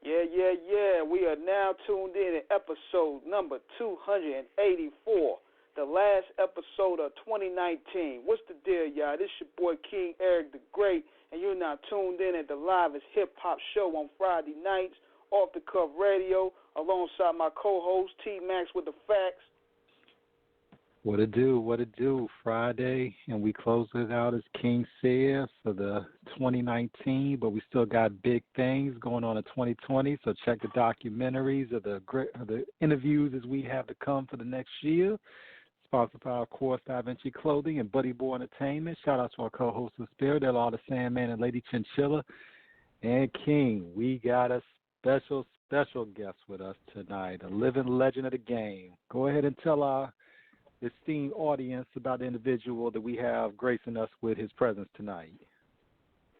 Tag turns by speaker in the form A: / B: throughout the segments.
A: Yeah, yeah, yeah. We are now tuned in episode number 284, the last episode of 2019. What's the deal, y'all? This your boy King Eric the Great, and you're now tuned in at the livest hip-hop show on Friday nights, Off the Cuff Radio, alongside my co-host T-Max with the facts.
B: What it do, Friday, and we close it out as King said for the 2019, but we still got big things going on in 2020, so check the documentaries of the interviews as we have to come for the next year. Sponsored by, of course, 5-Inch Clothing and Buddy Boy Entertainment. Shout out to our co-hosts of Spirit, They're all the Sandman and Lady Chinchilla. And King, we got a special guest with us tonight, a living legend of the game. Go ahead and tell our esteemed audience about the individual that we have gracing us with his presence tonight.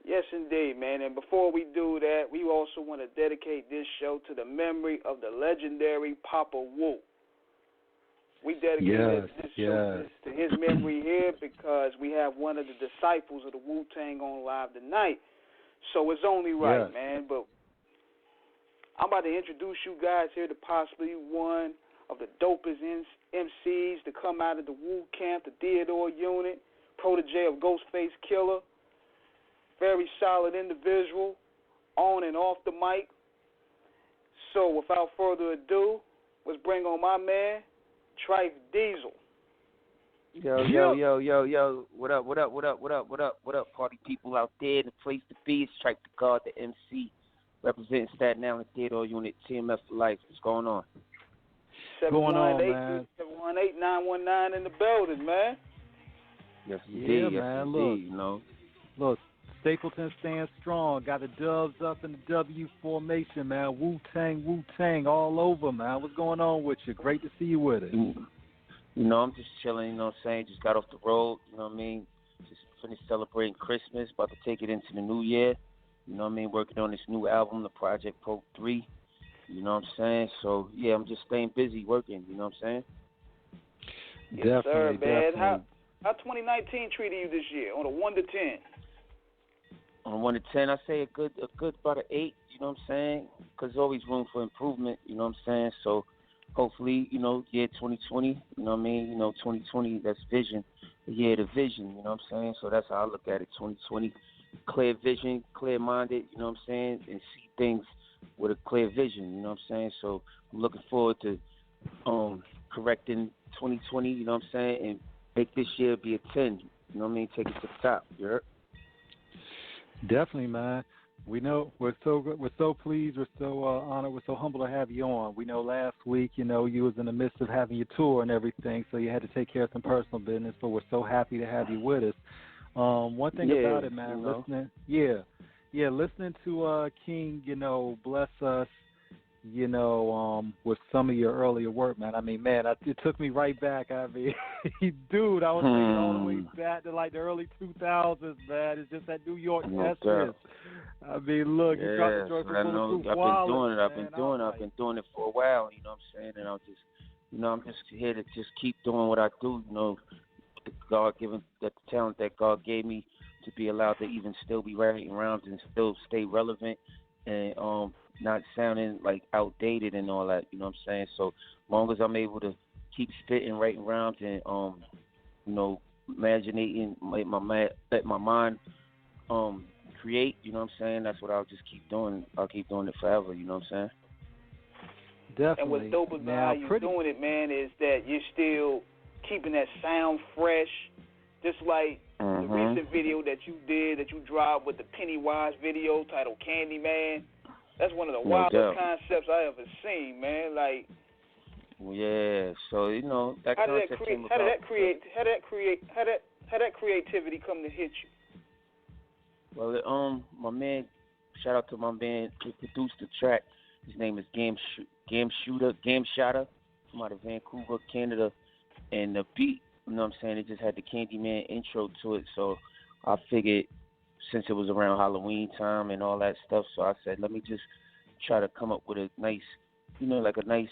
A: Yes, indeed, man. And before we do that, we also want to dedicate this show to the memory of the legendary Papa Wu. We dedicate this show to his memory here because we have one of the disciples of the Wu-Tang on live tonight. So it's only right, man. But I'm about to introduce you guys here to possibly one of the dopest MCs to come out of the Wu camp, the Theodore Unit, protege of Ghostface Killah, very solid individual, on and off the mic. So without further ado, let's bring on my man, Trife Diesel.
C: Yo. What up, party people out there? The place to be is Trife the God, the MC, representing Staten Island Theodore Unit, TMF for life. What's going on?
B: Going on, man?
A: 718-919 in the building, man.
C: Yes, indeed.
B: Man.
C: Indeed, you know.
B: Look, Stapleton stands strong. Got the Dubs up in the W formation, man. Wu-Tang all over, man. What's going on with you? Great to see you with it.
C: You know, I'm just chilling, you know what I'm saying? Just got off the road, you know what I mean? Just finished celebrating Christmas, about to take it into the new year. You know what I mean? Working on this new album, the Project Pope 3. You know what I'm saying? So, yeah, I'm just staying busy working, you know what I'm saying?
A: Yes, sir, man. How 2019 treated you this year on a 1 to 10?
C: On a 1 to 10, I say a good about an 8, you know what I'm saying? Because there's always room for improvement, you know what I'm saying? So, hopefully, you know, year 2020, you know what I mean? You know, 2020, that's vision, the year of the vision, you know what I'm saying? So that's how I look at it, 2020. Clear vision, clear-minded, you know what I'm saying? And see things with a clear vision, you know what I'm saying? So I'm looking forward to correcting 2020, you know what I'm saying, and make this year be a 10, you know what I mean? Take it to the top, you heard?
B: Definitely, man. We know we're so pleased, we're so honored, we're so humble to have you on. We know last week, you know, you was in the midst of having your tour and everything, so you had to take care of some personal business, but we're so happy to have you with us. One thing about it, man, listening to King, you know, bless us, you know, with some of your earlier work, man. I mean, man, it took me right back. I mean, dude, I was thinking all the way back to like the early 2000s, man. It's just that New York essence. I mean, look, you got the joy from Bulletproof.
C: I've been doing it for a while, you know what I'm saying? And I'm just here to just keep doing what I do, you know, the talent that God gave me to be allowed to even still be writing rhymes and still stay relevant and not sounding like outdated and all that, you know what I'm saying? So as long as I'm able to keep spitting, writing rhymes and you know, imaginating, let my mind create, you know what I'm saying? That's what I'll just keep doing. I'll keep doing it forever, you know what I'm saying?
B: Definitely.
A: And what's dope about how you're doing it, man, is that you're still keeping that sound fresh, just like the recent video that you dropped with the Pennywise video titled Candyman. That's one of the wildest concepts I ever seen, man. Like,
C: yeah. So you know that
A: how
C: concept
A: how did that creativity come to hit you?
C: Well, my man, shout out to my man who produced the track. His name is Game Shotter from out of Vancouver, Canada. And the beat, you know what I'm saying, it just had the Candyman intro to it. So I figured since it was around Halloween time and all that stuff, so I said, let me just try to come up with a nice, you know, like a nice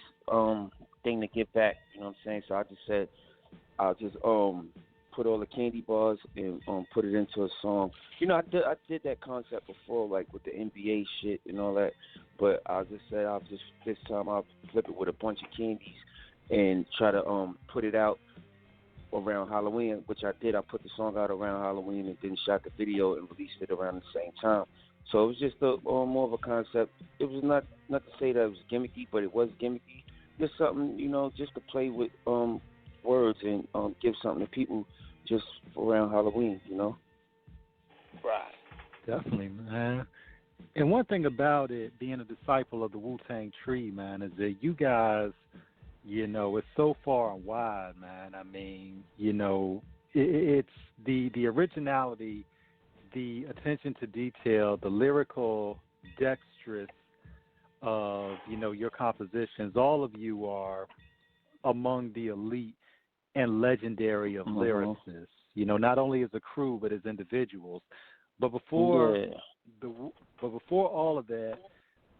C: thing to give back, you know what I'm saying? So I just said, I'll just put all the candy bars and put it into a song. You know, I did that concept before, like with the NBA shit and all that. But I just said this time I'll flip it with a bunch of candies and try to put it out around Halloween, which I did. I put the song out around Halloween and then shot the video and released it around the same time. So it was just more of a concept. It was not to say that it was gimmicky, but it was gimmicky. Just something, you know, just to play with words and give something to people just around Halloween, you know.
A: Right.
B: Definitely, man. And one thing about it, being a disciple of the Wu-Tang Tree, man, is that you guys, you know, it's so far and wide, man. I mean, you know, it's the originality, the attention to detail, the lyrical dexterous of, you know, your compositions. All of you are among the elite and legendary of lyricists. You know, not only as a crew but as individuals. But before all of that,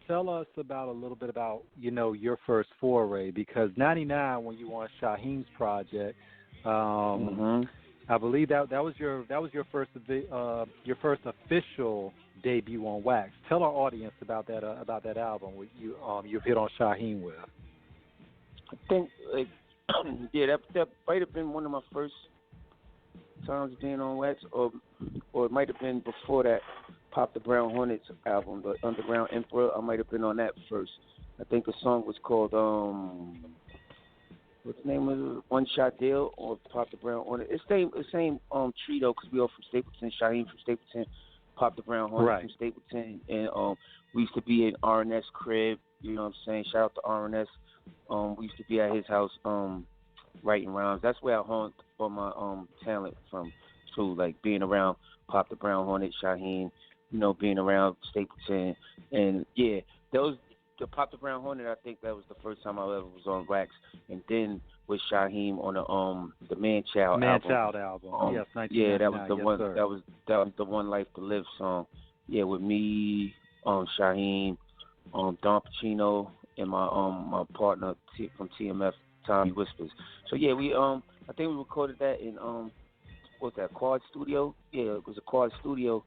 B: tell us about a little bit about, you know, your first foray, because '99 when you were on Shaheem's project, I believe that was your first official debut on Wax. Tell our audience about that album you've hit on Shaheem with.
C: I think that might have been one of my first times being on Wax, or it might have been before that. Pop the Brown Hornets album, the Underground Emperor. I might have been on that first. I think the song was called what's the name of it? One Shot Deal or Pop the Brown Hornet. It's the same trio because we all from Stapleton. Shaheem from Stapleton, Pop the Brown Hornet from Stapleton, and we used to be in RNS crib. You know what I'm saying? Shout out to RNS. We used to be at his house writing rhymes. That's where I honed all my talent from too, like being around Pop the Brown Hornet, Shaheem. You know, being around Stapleton, and the Pop the Brown Hornet. I think that was the first time I ever was on Wax, and then with Shaheem on the Man Child album.
B: Yes, 1999.
C: Yeah, that was the one.
B: Sir.
C: That was the One Life to Live song. Yeah, with me, Shaheem, Don Pacino, and my partner from TMF, Tommy Whispers. So yeah, we I think we recorded that in what's that, Quad Studio? Yeah, it was a Quad Studio.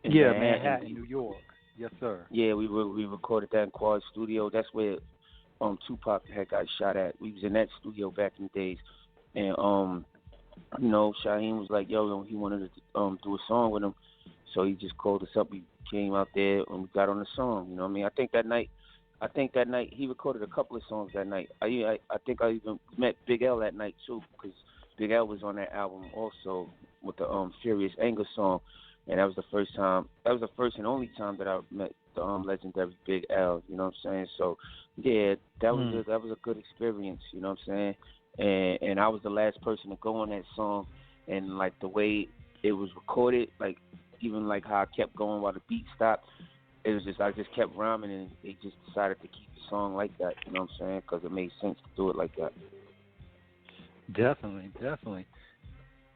B: Manhattan, New York. Yes, sir.
C: Yeah, we recorded that in Quad Studio. That's where Tupac had got shot at. We was in that studio back in the days, and you know, Shaheem was like, yo, he wanted to do a song with him, so he just called us up. We came out there and we got on the song. You know what I mean? I think that night he recorded a couple of songs that night. I think I even met Big L that night too, because Big L was on that album also with the Furious Anger song. And that was the first time. That was the first and only time that I met the legendary Big L. You know what I'm saying? So, yeah, that was a good experience. You know what I'm saying? And I was the last person to go on that song. And like the way it was recorded, like even like how I kept going while the beat stopped, it was just I just kept rhyming, and they just decided to keep the song like that. You know what I'm saying? Because it made sense to do it like that.
B: Definitely.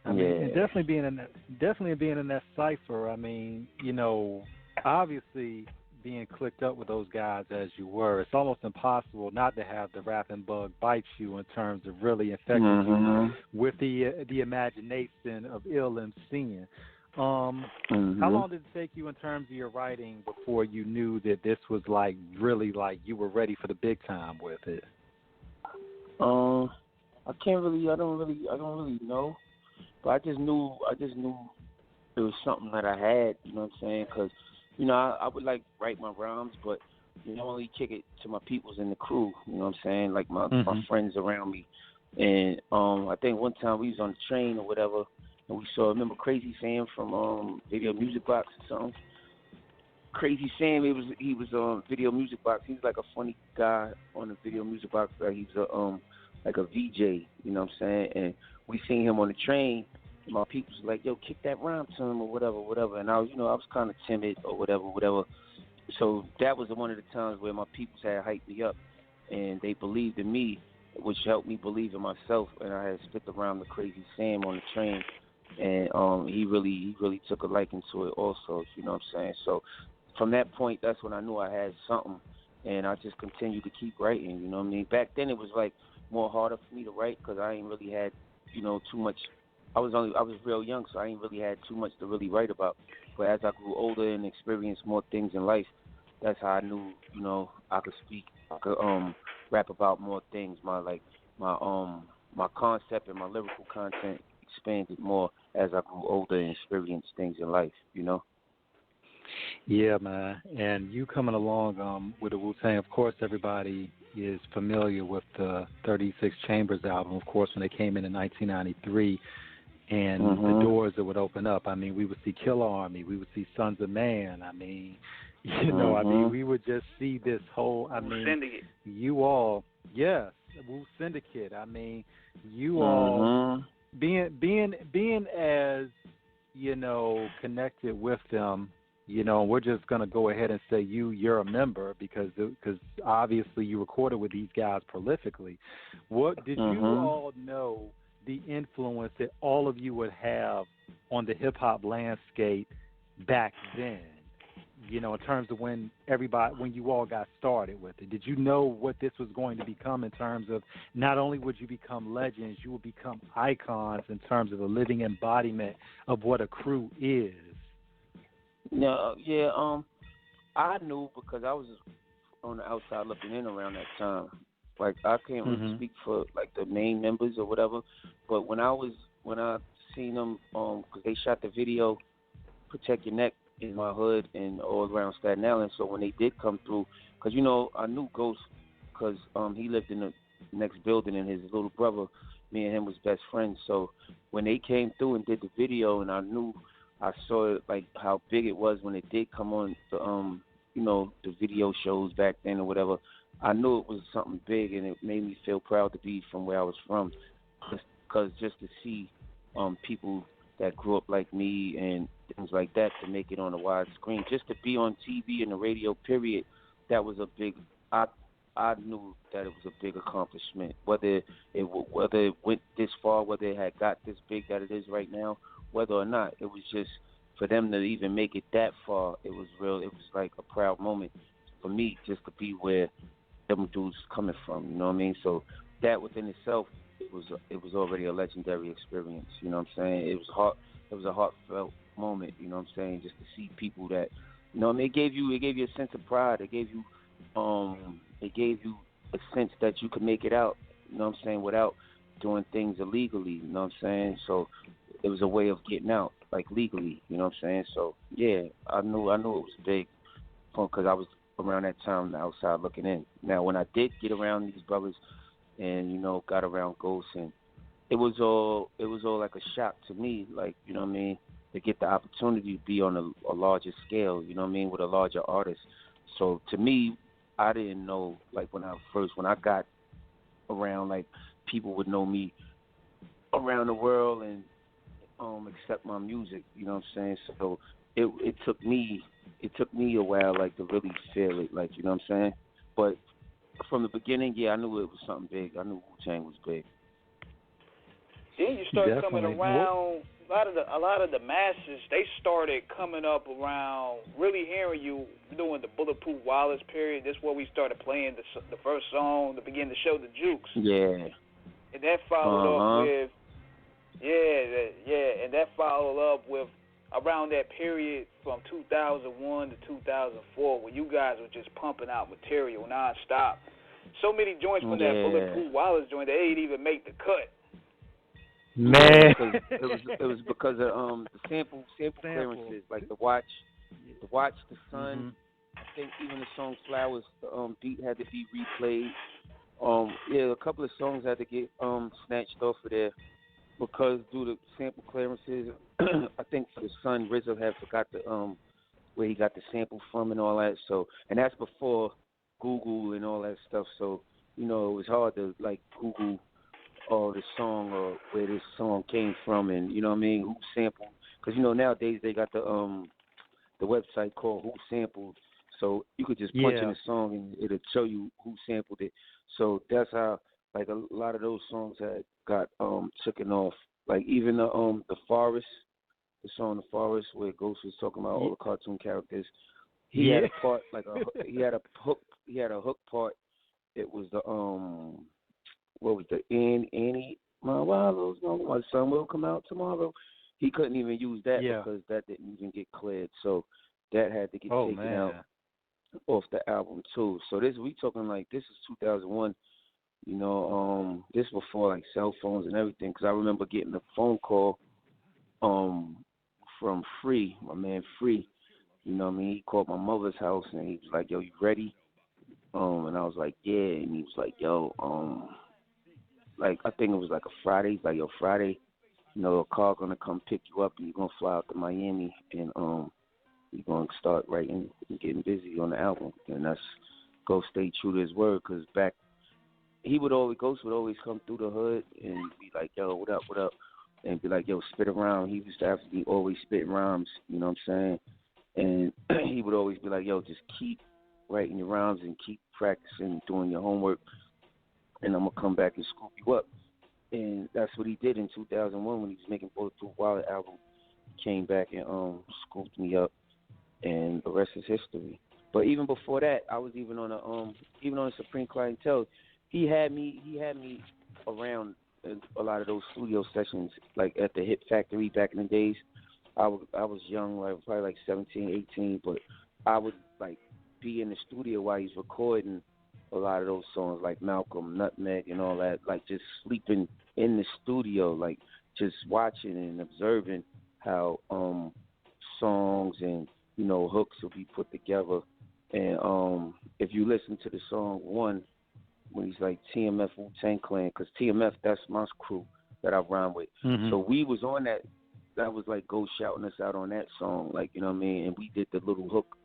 B: I mean, definitely being in that cipher. I mean, you know, obviously being clicked up with those guys as you were, it's almost impossible not to have the rapping bug bite you in terms of really infecting you with the imagination of ill MCing. How long did it take you in terms of your writing before you knew that this was like really like you were ready for the big time with it?
C: I don't really know. But I just knew it was something that I had, you know what I'm saying? Because, you know, I would like write my rhymes, but, you know, only kick it to my peoples in the crew, you know what I'm saying? Like my friends around me. And I think one time we was on the train or whatever, and we saw, remember Crazy Sam from Video Music Box or something? Crazy Sam, he was on Video Music Box. He's like a funny guy on the Video Music Box. He's like a VJ, you know what I'm saying? And we seen him on the train, and my people was like, yo, kick that rhyme to him or whatever. And I was kind of timid or whatever. So that was one of the times where my peoples had hyped me up, and they believed in me, which helped me believe in myself. And I had spit around the Crazy Sam on the train, and he really took a liking to it also, you know what I'm saying? So from that point, that's when I knew I had something, and I just continued to keep writing, you know what I mean? Back then it was like more harder for me to write because I ain't really had, you know, too much I was real young, so I ain't really had too much to really write about. But as I grew older and experienced more things in life, that's how I knew, I could speak, I could rap about more things. My concept and my lyrical content expanded more as I grew older and experienced things in life,
B: Yeah, man. And you coming along with the Wu-Tang, of course, everybody is familiar with the 36 Chambers album, of course, when they came in 1993, and the doors that would open up. I mean, we would see Killah Army, we would see Sons of Man. I mean, we would just see this whole,
A: Syndicate.
B: You all, yes, Wu Syndicate. I mean, you all being as, connected with them. We're just going to go ahead and say you're a member because obviously you recorded with these guys prolifically. What did you all know the influence that all of you would have on the hip-hop landscape back then, in terms of when you all got started with it? Did you know what this was going to become in terms of not only would you become legends, you would become icons in terms of a living embodiment of what a crew is?
C: No, I knew because I was on the outside looking in around that time. Like, I can't really speak for like the main members or whatever, but when I seen them, because they shot the video "Protect Your Neck" in my hood and all around Staten Island. So when they did come through, because I knew Ghost, because he lived in the next building, and his little brother, me and him was best friends. So when they came through and did the video, and I saw it, like how big it was when it did come on the the video shows back then or whatever. I knew it was something big, and it made me feel proud to be from where I was from, because just to see people that grew up like me and things like that to make it on a wide screen, just to be on TV and the radio, period, that was a big. I knew that it was a big accomplishment. Whether it went this far, whether it had got this big that it is right now, whether or not, it was just for them to even make it that far. It was real. It was like a proud moment for me just to be where them dudes coming from. You know what I mean? So that within itself, it was already a legendary experience. You know what I'm saying? It was a heartfelt moment. You know what I'm saying? Just to see people that, I mean, it gave you a sense of pride. It gave you a sense that you could make it out. You know what I'm saying? Without doing things illegally. You know what I'm saying? So it was a way of getting out, like legally. You know what I'm saying? So yeah, I knew it was big because I was around that time on the outside looking in. Now, when I did get around these brothers and, got around Ghost, and it was all like a shock to me, like, you know what I mean, to get the opportunity to be on a larger scale, you know what I mean, with a larger artist. So to me, I didn't know, like, when I got around, like, people would know me around the world and accept my music, you know what I'm saying? So it took me a while, like, to really feel it, like, you know what I'm saying? But from the beginning, yeah, I knew it was something big. I knew Wu-Tang was big.
A: Then you start coming around. A lot of the masses, they started coming up around, really hearing you doing the Bulletproof Wallace period. This is where we started playing the first song to begin to show the Jukes.
C: Yeah.
A: And that followed up with, and that followed up with around that period from 2001 to 2004, when you guys were just pumping out material nonstop. So many joints from that Bulletproof Wallace joint, they ain't even make the cut.
B: Man,
C: it was because of the sample clearances, like the Watch, the Sun. I think even the song Flowers, the beat had to be replayed. A couple of songs had to get snatched off of there because due to sample clearances. I think for the Sun, RZA had forgot the where he got the sample from and all that. So, and that's before Google and all that stuff. So, it was hard to like Google the song or where this song came from, and you know what I mean, who sampled. Because nowadays they got the website called Who Sampled, so you could just punch in a song and it'll show you who sampled it. So that's how like a lot of those songs had got taken off. Like even the Forest, the song The Forest, where Ghost was talking about all the cartoon characters. He had a part like he had a hook part. It was the what was the Annie? My Wallows, my son will come out tomorrow. He couldn't even use that
B: Yeah.
C: because that didn't even get cleared. So that had to get taken out off the album too. So we talking like this is 2001. You know, this before like cell phones and everything. Because I remember getting a phone call from Free, my man Free. You know what I mean? He called my mother's house and he was like, "Yo, you ready?" And I was like, "Yeah." And he was like, "Yo, like I think it was like a Friday." He's like, "Yo, Friday, you know, a car gonna come pick you up and you're gonna fly out to Miami and you're gonna start writing and getting busy on the album." And that's Ghost stay true to his word, because back Ghost would always come through the hood and be like, "Yo, what up, what up?" And be like, "Yo, spit around." He used to have to be always spitting rhymes, you know what I'm saying? And he would always be like, "Yo, just keep writing your rhymes and keep practicing, doing your homework, and I'm going to come back and scoop you up." And that's what he did in 2001 when he was making Bulletproof Wallet album. He came back and scooped me up, and the rest is history. But even before that, I was even on a Supreme Clientele. He had me around a lot of those studio sessions, like at the Hit Factory back in the days. I was young, like probably like 17, 18, but I would like be in the studio while he's recording a lot of those songs, like Malcolm, Nutmeg, and all that. Like just sleeping in the studio, like just watching and observing how songs and hooks will be put together. And if you listen to the song One, when he's like TMF Wu-Tang Clan, because TMF, that's my crew that I rhyme with.
B: Mm-hmm.
C: So we was on that. That was like Ghost shouting us out on that song, like, you know what I mean? And we did the little hook.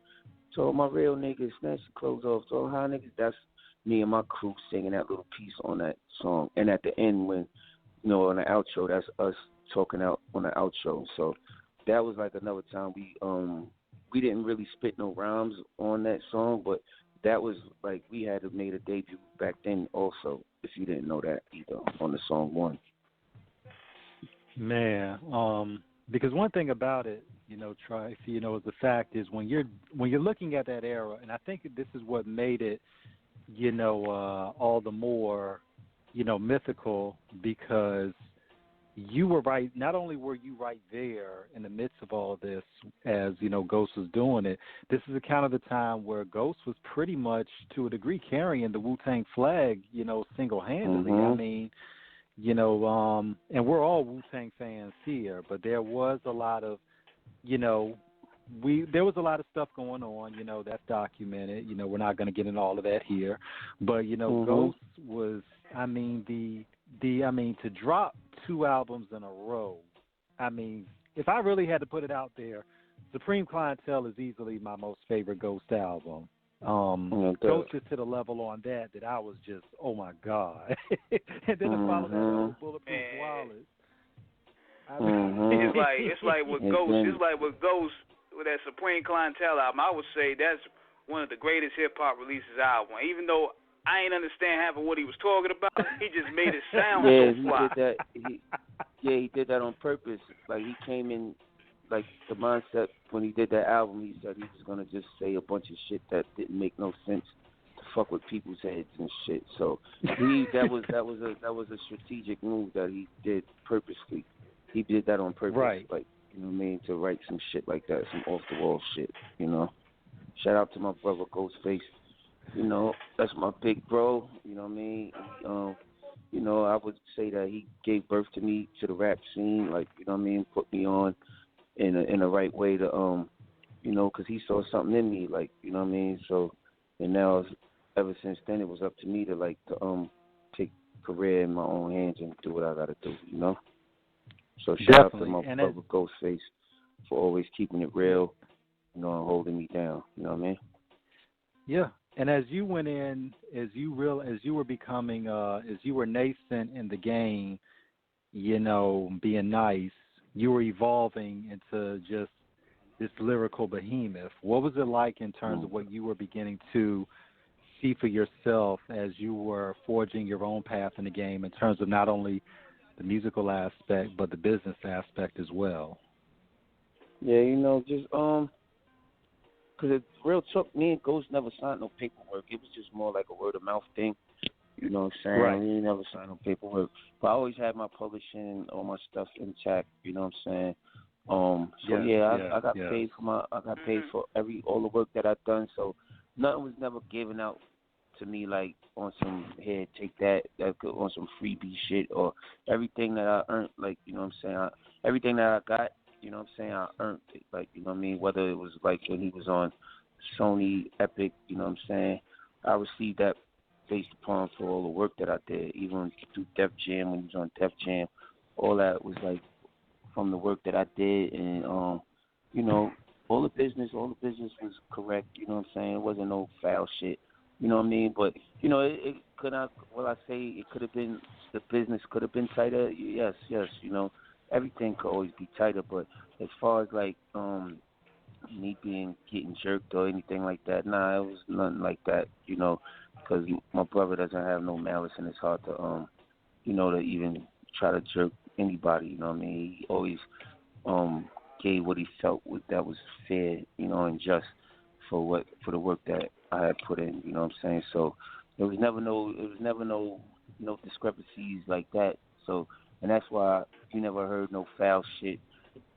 C: To all my real niggas, snatch your clothes off. To all high niggas, that's me and my crew singing that little piece on that song. And at the end, when, on the outro, that's us talking out on the outro. So that was like another time we didn't really spit no rhymes on that song, but that was like we had made a debut back then also, if you didn't know that either, on the song One.
B: Man, because one thing about it, Trife, is the fact is when you're looking at that era, and I think this is what made it, all the more, mythical, because you were right. Not only were you right there in the midst of all of this, as Ghost was doing it. This is a kind of the time where Ghost was pretty much, to a degree, carrying the Wu-Tang flag, single-handedly.
C: Mm-hmm.
B: I mean, and we're all Wu-Tang fans here, but there was a lot of, there was a lot of stuff going on, that's documented. We're not going to get into all of that here, but
C: Mm-hmm.
B: Ghost was, to drop 2 albums in a row. If I really had to put it out there, Supreme Clientele is easily my most favorite Ghost album. Ghost just hit a level on that I was just, oh my God. And then to follow that with Bulletproof Wallet.
A: It's like with Ghost with that Supreme Clientele album, I would say that's one of the greatest hip hop releases album. Even though I ain't understand half of what he was talking about, he just made it sound so fly.
C: He did that on purpose. Like he came in, like the mindset when he did that album, he said he was gonna just say a bunch of shit that didn't make no sense to fuck with people's heads and shit. So that was a strategic move that he did purposely. He did that on purpose,
B: right?
C: Like, you know what I mean, to write some shit like that, some off the wall shit. Shout out to my brother Ghostface. That's my big bro. You know what I mean. I would say that he gave birth to me to the rap scene. Like, you know what I mean, put me on in the right way to because he saw something in me, like, you know what I mean. So, and now ever since then, it was up to me to take career in my own hands and do what I got to do. So shout out to my brother Ghostface for always keeping it real, and holding me down. You know what I mean?
B: Yeah. And as you went in, as you were becoming, as you were nascent in the game, being nice, you were evolving into just this lyrical behemoth. What was it like in terms of what you were beginning to see for yourself as you were forging your own path in the game in terms of not only the musical aspect but the business aspect as well?
C: Yeah, just because it real talk, me and Ghost never signed no paperwork. It was just more like a word of mouth thing. You know what I'm saying?
B: Right.
C: We ain't never signed no paperwork. But I always had my publishing, all my stuff intact, you know what I'm saying? I got paid for all the work that I've done, so nothing was never given out to me like on some here, take that, on some freebie shit, or everything that I earned, like, you know what I'm saying, everything that I got, you know what I'm saying, I earned it, like, you know what I mean, whether it was like when he was on Sony, Epic, you know what I'm saying, I received that based upon for all the work that I did, even through Def Jam, when he was on Def Jam, all that was like from the work that I did, and you know, all the business was correct, you know what I'm saying, it wasn't no foul shit. You know what I mean? But, you know, it could not, well, I say it could have been, the business could have been tighter. Yes, you know, everything could always be tighter. But as far as, like, me getting jerked or anything like that, nah, it was nothing like that, you know, because my brother doesn't have no malice in his heart to, you know, to even try to jerk anybody, you know what I mean? He always gave what he felt that was fair, you know, and just for the work that I had put in, you know what I'm saying? So there was never no discrepancies like that. So, and that's why you never heard no foul shit,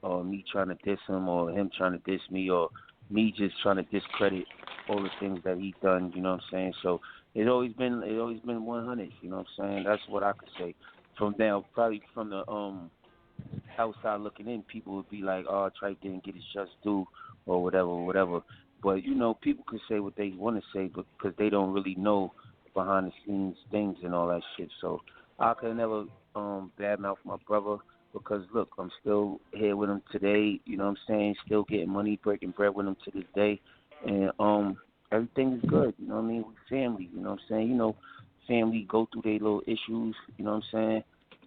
C: or me trying to diss him, or him trying to diss me, or me just trying to discredit all the things that he done, you know what I'm saying? So it's always been 100, you know what I'm saying? That's what I could say. From now, probably from the outside looking in, people would be like, "Oh, Trife didn't get his just due," or whatever. But, you know, people can say what they want to say because they don't really know behind the scenes things and all that shit. So I could never badmouth my brother because, look, I'm still here with him today, you know what I'm saying, still getting money, breaking bread with him to this day. And everything is good, you know what I mean, we're family, you know what I'm saying. You know, family go through their little issues, you know what I'm saying.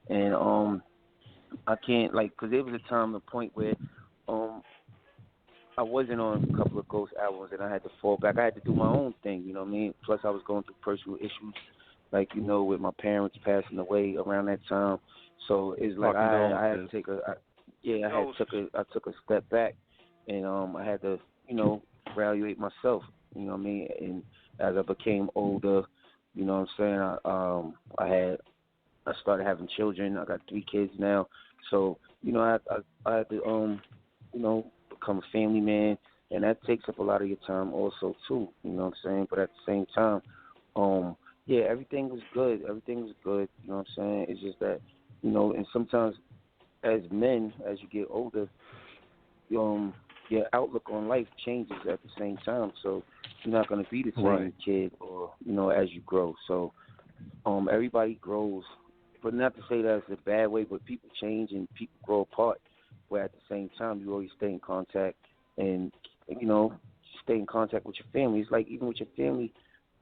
C: And I can't, like, because there was a time, a point where I wasn't on a couple of Ghost albums, and I had to fall back. I had to do my own thing, you know what I mean? Plus, I was going through personal issues, like, you know, with my parents passing away around that time. So it's like I had to take I took a step back, and I had to, you know, evaluate myself, you know what I mean? And as I became older, you know what I'm saying, I started having children. I got 3 kids now. So, you know, I had to, you know, become a family man, and that takes up a lot of your time also too, you know what I'm saying? But at the same time, yeah, everything was good. Everything was good, you know what I'm saying? It's just that, you know, and sometimes as men, as you get older, your outlook on life changes at the same time. So you're not going to be the same kid, or, you know, as you grow. So everybody grows, but not to say that it's a bad way, but people change and people grow apart. Where at the same time you always stay in contact, and, you know, stay in contact with your family. It's like even with your family,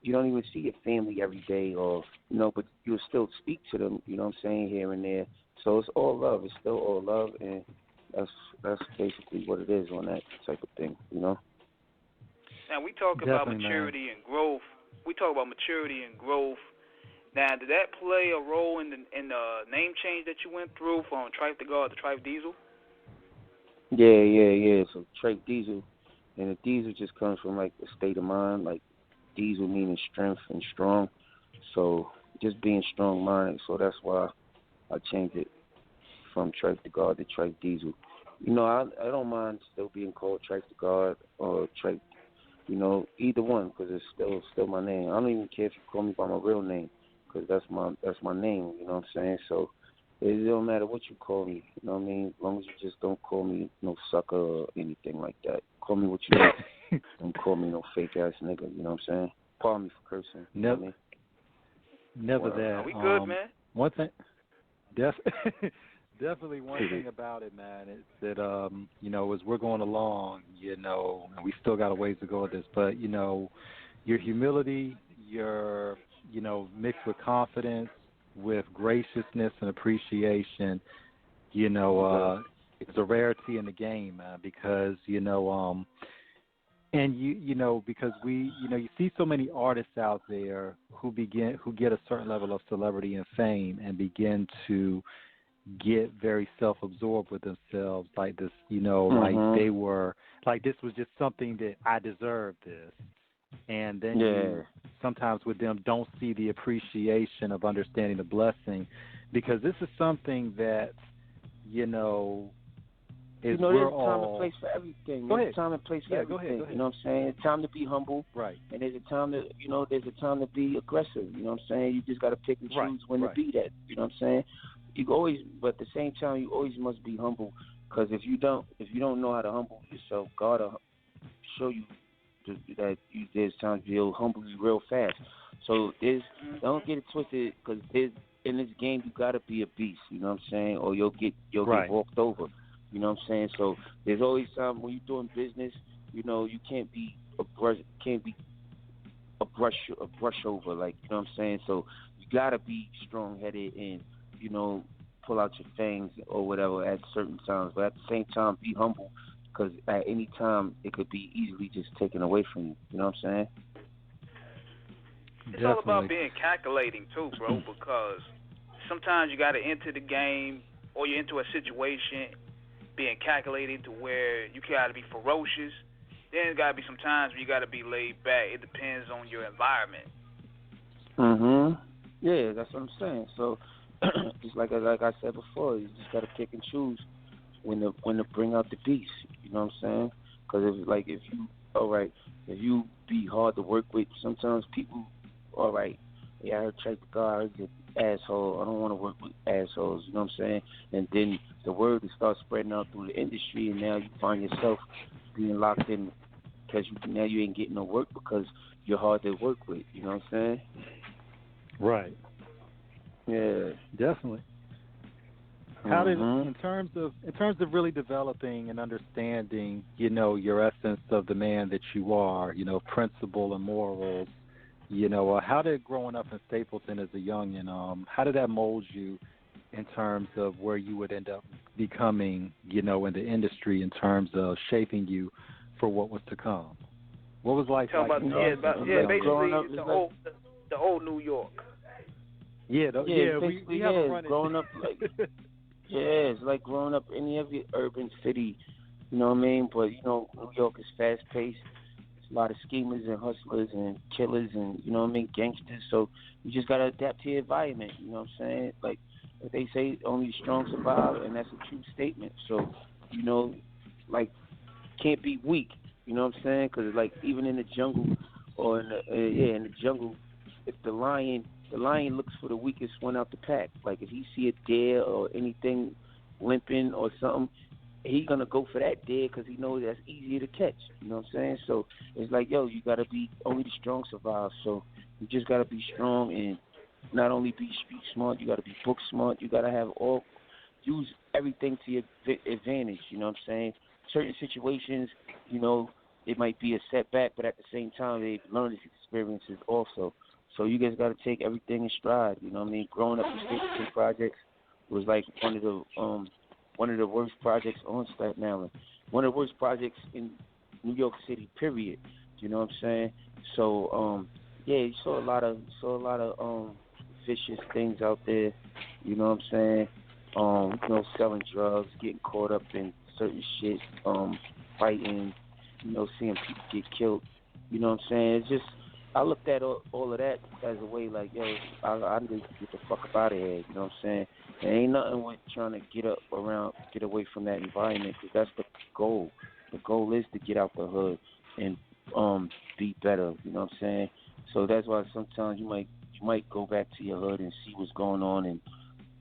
C: you don't even see your family every day, or, you know, but you'll still speak to them, you know what I'm saying, here and there. So it's all love. It's still all love, and that's basically what it is on that type of thing, you know.
A: Now we talk about maturity and growth. We talk about maturity and growth. Now, did that play a role in the name change that you went through from Trife the God to Trife Diesel?
C: Yeah. So Trife Diesel, and the Diesel just comes from, like, the state of mind, like Diesel meaning strength and strong. So just being strong-minded. So that's why I changed it from Trife the God to Trife Diesel. You know, I don't mind still being called Trife the God or Trife, you know, either one, because it's still my name. I don't even care if you call me by my real name, because that's my name, you know what I'm saying? So it don't matter what you call me, you know what I mean? As long as you just don't call me no sucker or anything like that. Call me what you want. Don't call me no fake-ass nigga, you know what I'm saying? Pardon me for cursing.
B: Never,
C: you know what I mean?
B: Never that.
A: Are we good, man?
B: One thing, definitely one thing about it, man, is that, you know, as we're going along, you know, and we still got a ways to go with this, but, you know, your humility, your, you know, mixed with confidence, with graciousness and appreciation, you know, it's a rarity in the game, man, because, you know, and you know, because you see so many artists out there who get a certain level of celebrity and fame and begin to get very self-absorbed with themselves, like this, you know, like they were, like this was just something that I deserve this. And then you sometimes with them don't see the appreciation of understanding the blessing, because this is something that, is
C: there's
B: we're
C: a time
B: all...
C: and place for everything.
B: Go
C: There's
B: ahead.
C: a time and place for everything.
B: Go ahead.
C: You know what I'm saying? It's time to be humble.
B: Right.
C: And there's a time to, there's a time to be aggressive. You know what I'm saying? You just got to pick and choose when to be that. You know what I'm saying? You always, but at the same time, you always must be humble. Because if you don't know how to humble yourself, God will show you that there's times He'll humble you real fast. So don't get it twisted, because in this game you gotta be a beast. You know what I'm saying? Or you'll get walked over. You know what I'm saying? So there's always time when you're doing business. You can't be a brush over. Like, you know what I'm saying? So you gotta be strong headed and pull out your fangs or whatever at certain times. But at the same time, be humble, because at any time it could be easily just taken away from you. You know what I'm saying?
A: It's all about being calculating too, bro, because sometimes you got to enter the game or you're into a situation being calculated to where you got to be ferocious. Then there got to be some times where you got to be laid back. It depends on your environment.
C: Yeah, that's what I'm saying. So just like I said before, you just got to pick and choose when to bring out the beast. You know what I'm saying? Because if you be hard to work with, sometimes people, all right, yeah, I heard Trife Diesel, he's an asshole. I don't want to work with assholes. You know what I'm saying? And then the word will start spreading out through the industry, and now you find yourself being locked in because now you ain't getting no work because you're hard to work with. You know what I'm saying?
B: Right.
C: Yeah.
B: Definitely. How did, in terms of really developing and understanding, your essence of the man that you are, principle and morals, how did growing up in Stapleton as a youngin', how did that mold you in terms of where you would end up becoming, in the industry, in terms of shaping you for what was to come? What was life like?
A: Basically the old New York.
B: We have a run
C: growing up like it's like growing up in every urban city, you know what I mean? But New York is fast paced. It's a lot of schemers and hustlers and killers and gangsters. So you just gotta adapt to your environment. You know what I'm saying? Like they say, only the strong survive, and that's a true statement. So can't be weak. You know what I'm saying? Because even in the jungle or in the jungle, if the lion looks for the weakest one out the pack. Like if he see a deer or anything limping or something, he gonna go for that deer because he knows that's easier to catch. You know what I'm saying? So it's like, you gotta be, only the strong survive. So you just gotta be strong and not only be street smart, you gotta be book smart. You gotta use everything to your advantage. You know what I'm saying? Certain situations, it might be a setback, but at the same time, they learn experiences also. So you guys got to take everything in stride. You know what I mean? Growing up in Stapleton Projects was like one of the worst projects on Staten Island. One of the worst projects in New York City, period. You know what I'm saying? So you saw a lot of vicious things out there. You know what I'm saying? Selling drugs, getting caught up in certain shit, fighting, seeing people get killed. You know what I'm saying? It's just, I looked at all of that as a way like, I need to get the fuck up out of here. You know what I'm saying? There ain't nothing with trying to get away from that environment, because that's the goal. The goal is to get out the hood and be better. You know what I'm saying? So that's why sometimes you might go back to your hood and see what's going on, and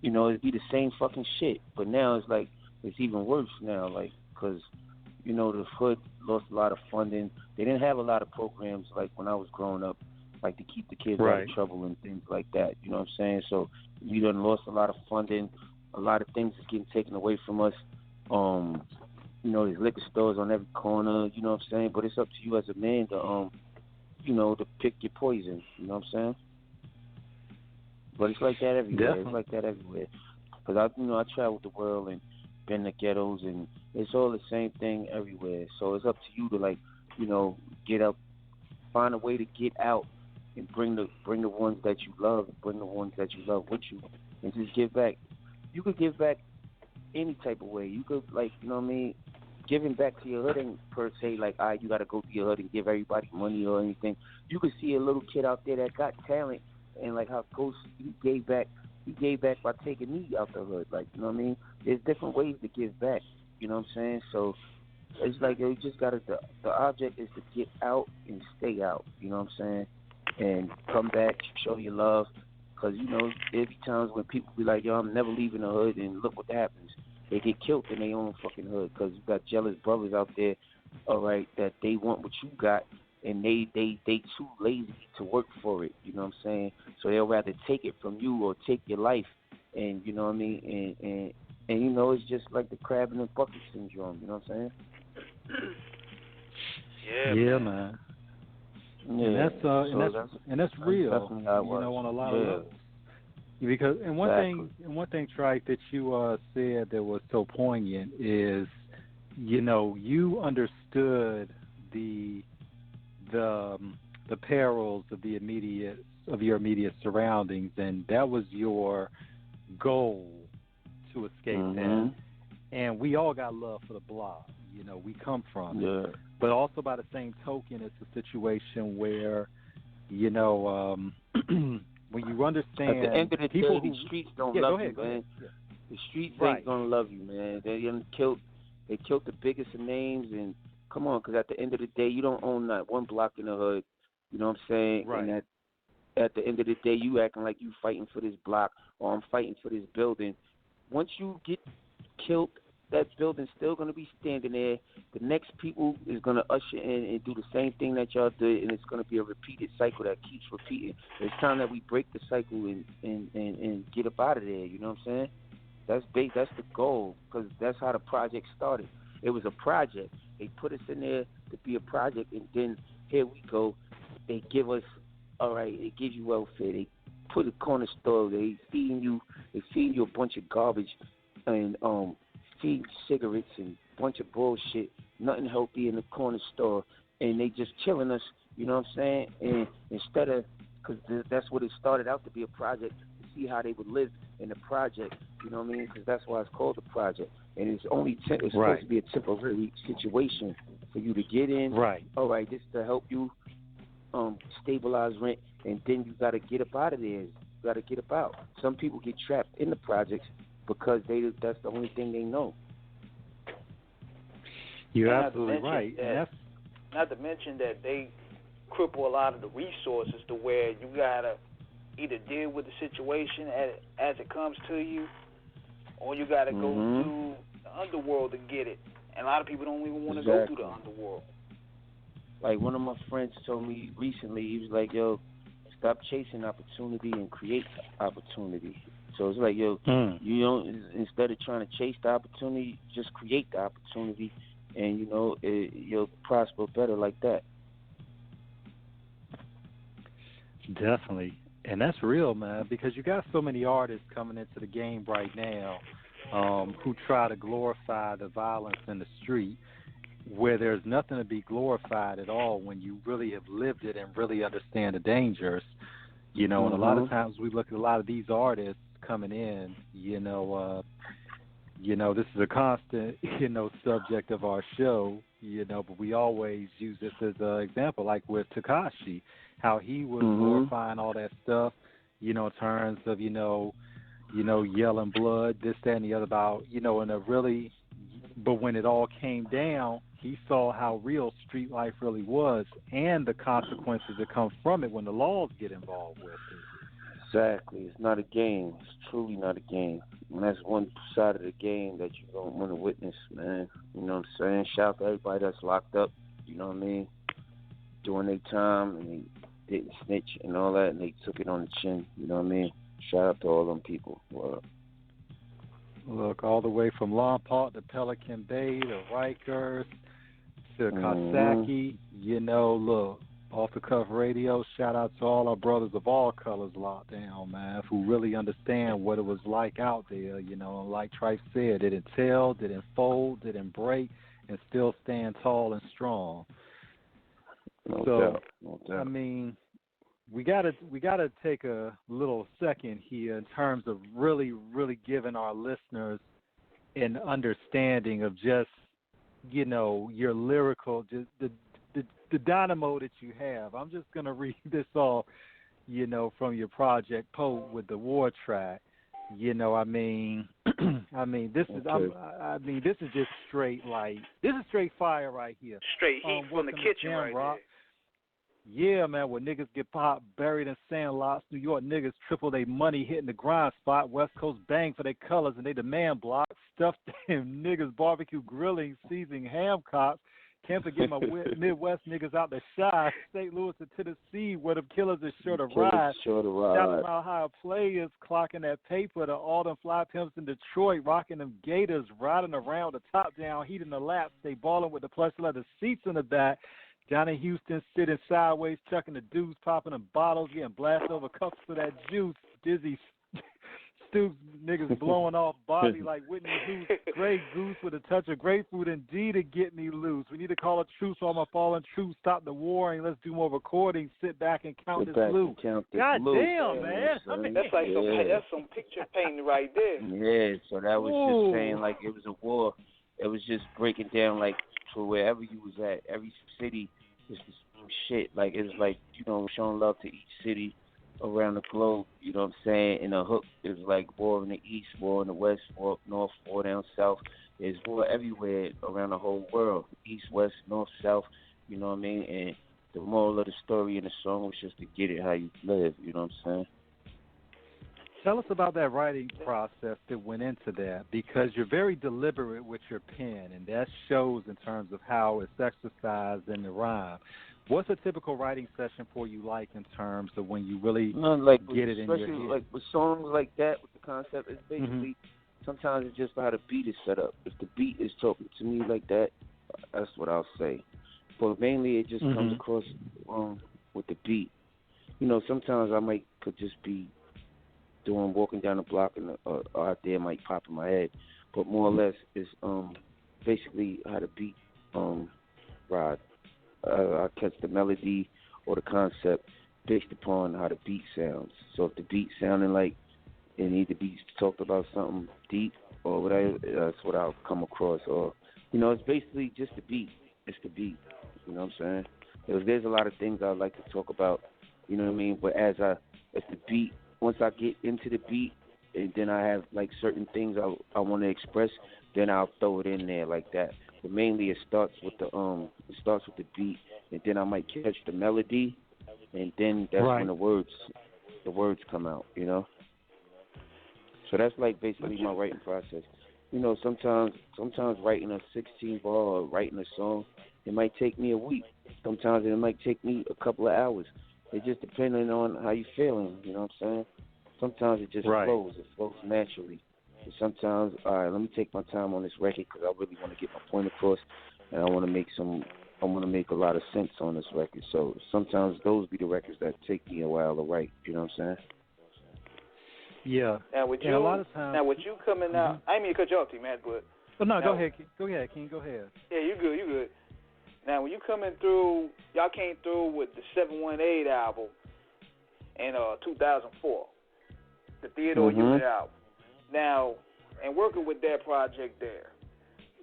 C: it'd be the same fucking shit. But now it's like it's even worse now, like because the hood lost a lot of funding. They didn't have a lot of programs like when I was growing up, like to keep the kids out of trouble and things like that. You know what I'm saying? So we done lost a lot of funding. A lot of things is getting taken away from us. There's liquor stores on every corner. You know what I'm saying? But it's up to you as a man to to pick your poison. You know what I'm saying? But it's like that everywhere.
B: Definitely.
C: It's like that everywhere. Because I traveled the world and been to ghettos, and it's all the same thing everywhere. So it's up to you to get up, find a way to get out, and bring the ones that you love, and bring the ones that you love with you, and just give back. You could give back any type of way. You could, what I mean, giving back to your hood ain't per se like, you got to go to your hood and give everybody money or anything. You could see a little kid out there that got talent, and like how Ghost, he gave back by taking me out the hood. Like, you know what I mean? There's different ways to give back. You know what I'm saying? So it's like you just got to, the object is to get out and stay out. You know what I'm saying? And come back, show your love. Because, you know, there be times when people be like, yo, I'm never leaving the hood, and look what happens. They get killed in their own fucking hood because you got jealous brothers out there, all right, that they want what you got, and they too lazy to work for it. You know what I'm saying? So they'll rather take it from you or take your life, and you know what I mean? And you know, it's just like the crab in the bucket syndrome. You know what I'm saying?
B: Yeah, man.
C: Yeah,
B: and that's real.
C: Definitely how it
B: you know,
C: was.
B: on a lot of levels. Because one thing, Trife, that you said that was so poignant is, you know, you understood the perils of your immediate surroundings, and that was your goal to escape that. And we all got love for the block. You know, we come from it. But also by the same token, it's a situation where, you know, when you understand,
C: at the end of the
B: people
C: day, the streets don't love you, man. Yeah. The streets ain't gonna love you, man. They killed the biggest of names, and come on, because at the end of the day, you don't own not one block in the hood. You know what I'm saying?
B: Right.
C: And at the end of the day, you acting like you fighting for this block or I'm fighting for this building. Once you get killed, that building's still going to be standing there. The next people is going to usher in and do the same thing that y'all did, and it's going to be a repeated cycle that keeps repeating. It's time that we break the cycle and get up out of there, you know what I'm saying? That's the goal, because that's how the project started. It was a project. They put us in there to be a project, and then here we go. They give us, all right, they give you welfare. They put a corner store. They feeding you a bunch of garbage and feed cigarettes and bunch of bullshit, nothing healthy in the corner store, and they just killing us, you know what I'm saying? And instead of, because that's what it started out to be, a project, to see how they would live in the project, you know what I mean? Because that's why it's called the project, and it's supposed to be a temporary situation for you to get in.
B: Right.
C: All right, this to help you stabilize rent, and then you got to get up out of there. You got to get up out. Some people get trapped in the projects because that's the only thing they know.
B: You're absolutely right.
A: Not to mention that they cripple a lot of the resources to where you gotta either deal with the situation as it comes to you, or you gotta go through the underworld to get it. And a lot of people don't even want to go through the underworld.
C: Like one of my friends told me recently, he was like, yo, stop chasing opportunity and create opportunity. So it's like, yo, you don't, instead of trying to chase the opportunity, just create the opportunity, and, you know, you'll prosper better like that.
B: Definitely. And that's real, man, because you got so many artists coming into the game right now who try to glorify the violence in the street, where there's nothing to be glorified at all when you really have lived it and really understand the dangers. You know, and a lot of times we look at a lot of these artists coming in, you know, this is a constant, you know, subject of our show, you know, but we always use this as an example, like with Tekashi, how he was glorifying all that stuff, you know, in terms of, you know, yelling blood, this, that, and the other about, you know, but when it all came down, he saw how real street life really was and the consequences that come from it when the laws get involved with it.
C: Exactly. It's not a game. It's truly not a game. And that's one side of the game that you don't want to witness, man. You know what I'm saying? Shout out to everybody that's locked up, you know what I mean, doing their time, and they didn't snitch and all that, and they took it on the chin, you know what I mean? Shout out to all them people.
B: Look, all the way from Lompoc to Pelican Bay to Rikers to Coxsackie, you know, look, Off the Cuff Radio, shout out to all our brothers of all colors locked down, man, who really understand what it was like out there, you know, and like Trife said, didn't tell, didn't fold, didn't break, and still stand tall and strong.
C: No doubt.
B: I mean, we gotta take a little second here in terms of really, really giving our listeners an understanding of just your lyrical, just the dynamo that you have. I'm just gonna read this off, from your project Pope with the war track. I mean, this is this is just straight this is straight fire right here.
A: Straight heat from the kitchen right there.
B: Yeah, man, where niggas get popped, buried in sand lots. New York niggas triple their money hitting the grind spot. West Coast bang for their colors and they demand blocks. Stuffed them niggas barbecue grilling, seasoning ham cops. Can't forget my Midwest niggas out the shy. St. Louis to Tennessee where them killers is sure to ride. Shouting out how players clocking that paper. The all them fly pimps in Detroit rocking them gators, riding around the top down, heating the laps. They balling with the plush leather seats in the back. Down in Houston, sitting sideways, chucking the deuce, popping them bottles, getting blasted over cups for that juice. Dizzy Stoops, niggas blowing off Bobby like Whitney Houston. Grey Goose with a touch of grapefruit, indeed to get me loose. We need to call a truce on my fallen truth. Stop the warring. Let's do more recording. Sit back and count this loot. God damn, man.
A: I mean, that's like some picture painting right there.
C: Yeah, so that was just saying like it was a war. It was just breaking down like for wherever you was at, every city is the same shit. Like it was like, showing love to each city around the globe, you know what I'm saying? In a hook, it was like war in the east, war in the west, war up north, war down south. There's war everywhere around the whole world. East, west, north, south, you know what I mean? And the moral of the story in the song was just to get it how you live, you know what I'm saying?
B: Tell us about that writing process that went into that, because you're very deliberate with your pen, and that shows in terms of how it's exercised in the rhyme. What's a typical writing session for you like in terms of when you really get it in your head?
C: Especially like with songs like that, with the concept, it's basically sometimes it's just how the beat is set up. If the beat is talking to me like that, that's what I'll say. But mainly it just comes across with the beat. Sometimes I could just be walking down the block and out there might pop in my head, but more or less it's basically how the beat ride. I catch the melody or the concept based upon how the beat sounds. So if the beat sounding like it need to be talked about something deep or whatever, that's what I'll come across. Or it's basically just the beat. It's the beat. You know what I'm saying? There's a lot of things I like to talk about. You know what I mean? But if the beat, once I get into the beat, and then I have like certain things I want to express, then I'll throw it in there like that. But mainly it starts with the beat, and then I might catch the melody, and then that's when the words come out. So that's like basically my writing process. Sometimes writing a 16-bar or writing a song, it might take me a week. Sometimes it might take me a couple of hours. It just depending on how you feeling. You know what I'm saying? Sometimes it just flows. It flows naturally. And sometimes, all right, let me take my time on this record because I really want to get my point across, and I want to make a lot of sense on this record. So sometimes those be the records that take me a while to write. You know what I'm saying?
B: Yeah.
A: Now with you,
B: a lot of times,
A: you coming out, I didn't mean to cut you off, T-Mac, but.
B: Oh no, go ahead, King. Go ahead.
A: Yeah, you good. Now when you coming through, y'all came through with the 718 album in 2004, the Theodore Unit album. Now, and working with that project there,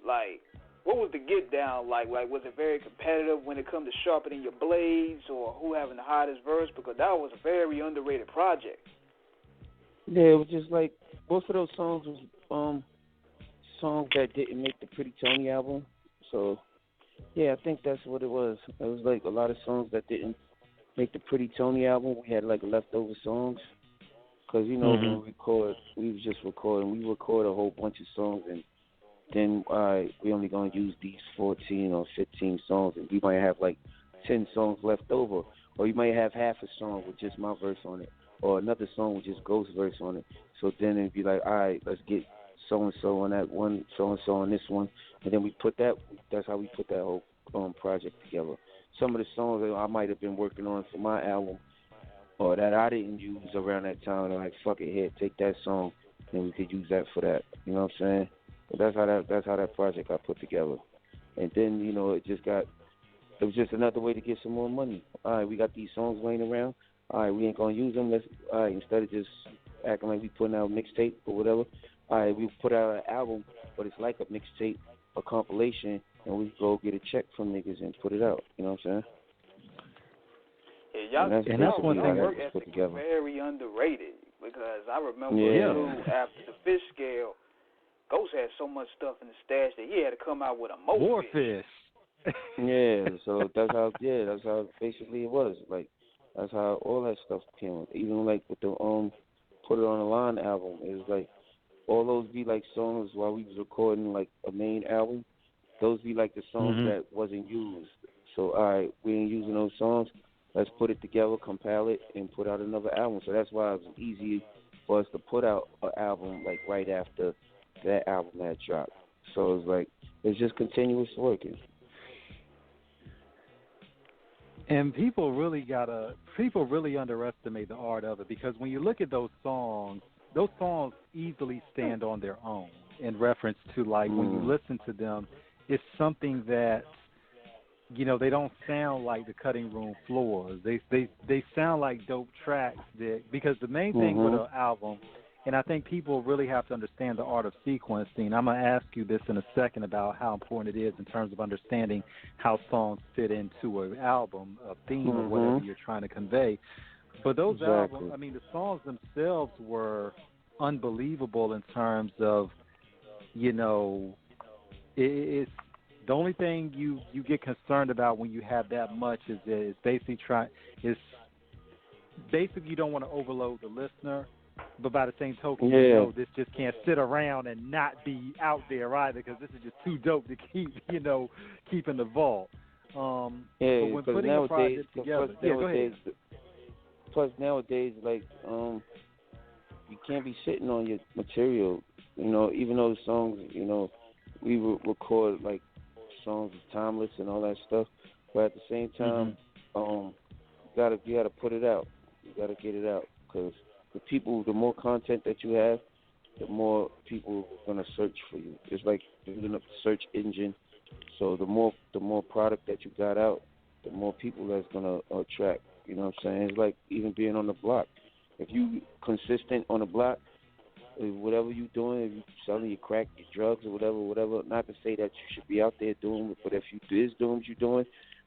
A: like, what was the get down like? Like, was it very competitive when it comes to sharpening your blades or who having the hottest verse? Because that was a very underrated project.
C: Yeah, it was just like most of those songs was songs that didn't make the Pretty Tony album. So, yeah, I think that's what it was. It was like a lot of songs that didn't make the Pretty Tony album. We had like leftover songs. Because, when we record, we was just recording. We record a whole bunch of songs, and then we only going to use these 14 or 15 songs, and we might have like 10 songs left over. Or you might have half a song with just my verse on it, or another song with just Ghost verse on it. So then it'd be like, all right, let's get so-and-so on that one, so-and-so on this one. And then that's how we put that whole project together. Some of the songs that I might have been working on for my album, or that I didn't use around that time, like, fuck it, here, take that song, and we could use that for that. You know what I'm saying? But that's how that project got put together. And then, it was just another way to get some more money. All right, we got these songs laying around. All right, we ain't gonna use them. Instead of just acting like we putting out a mixtape or whatever. All right, we put out an album, but it's like a mixtape, a compilation, and we go get a check from niggas and put it out. You know what I'm saying?
A: Yeah,
B: that's one thing
A: work ethic is very underrated because I remember too, after the fish scale, Ghost had so much stuff in the stash that he had to come out with a more
B: fish.
C: Yeah, so that's how basically it was. Like that's how all that stuff came. Even like with the Put It On the Line album, it was like all those be like songs while we was recording like a main album. Those be like the songs that wasn't used. So all right, we ain't using those songs. Let's put it together, compile it, and put out another album. So that's why it was easy for us to put out an album like right after that album had dropped. So it's like it's just continuous working.
B: And people really underestimate the art of it because when you look at those songs easily stand on their own in reference to like when you listen to them, it's something that they don't sound like the cutting room floors. They sound like dope tracks because the main thing with an album, and I think people really have to understand the art of sequencing. I'm going to ask you this in a second about how important it is in terms of understanding how songs fit into an album, a theme, or whatever you're trying to convey. But those albums, I mean, the songs themselves were unbelievable in terms of, it's the only thing you get concerned about when you have that much is basically you don't want to overload the listener. But by the same token, this just can't sit around and not be out there either because this is just too dope to keep, keep in the vault. But when putting a project together, go ahead.
C: Plus nowadays, like, you can't be sitting on your material, even though the songs, we record, like, songs is timeless and all that stuff, but at the same time, you gotta put it out. You gotta get it out because the more content that you have, the more people are gonna search for you. It's like building up the search engine. So the more product that you got out, the more people that's gonna attract. You know what I'm saying? It's like even being on the block. If you consistent on the block, whatever you doing, if you selling your crack, your drugs, or whatever. Not to say that you should be out there doing it, but if you is doing what you're doing,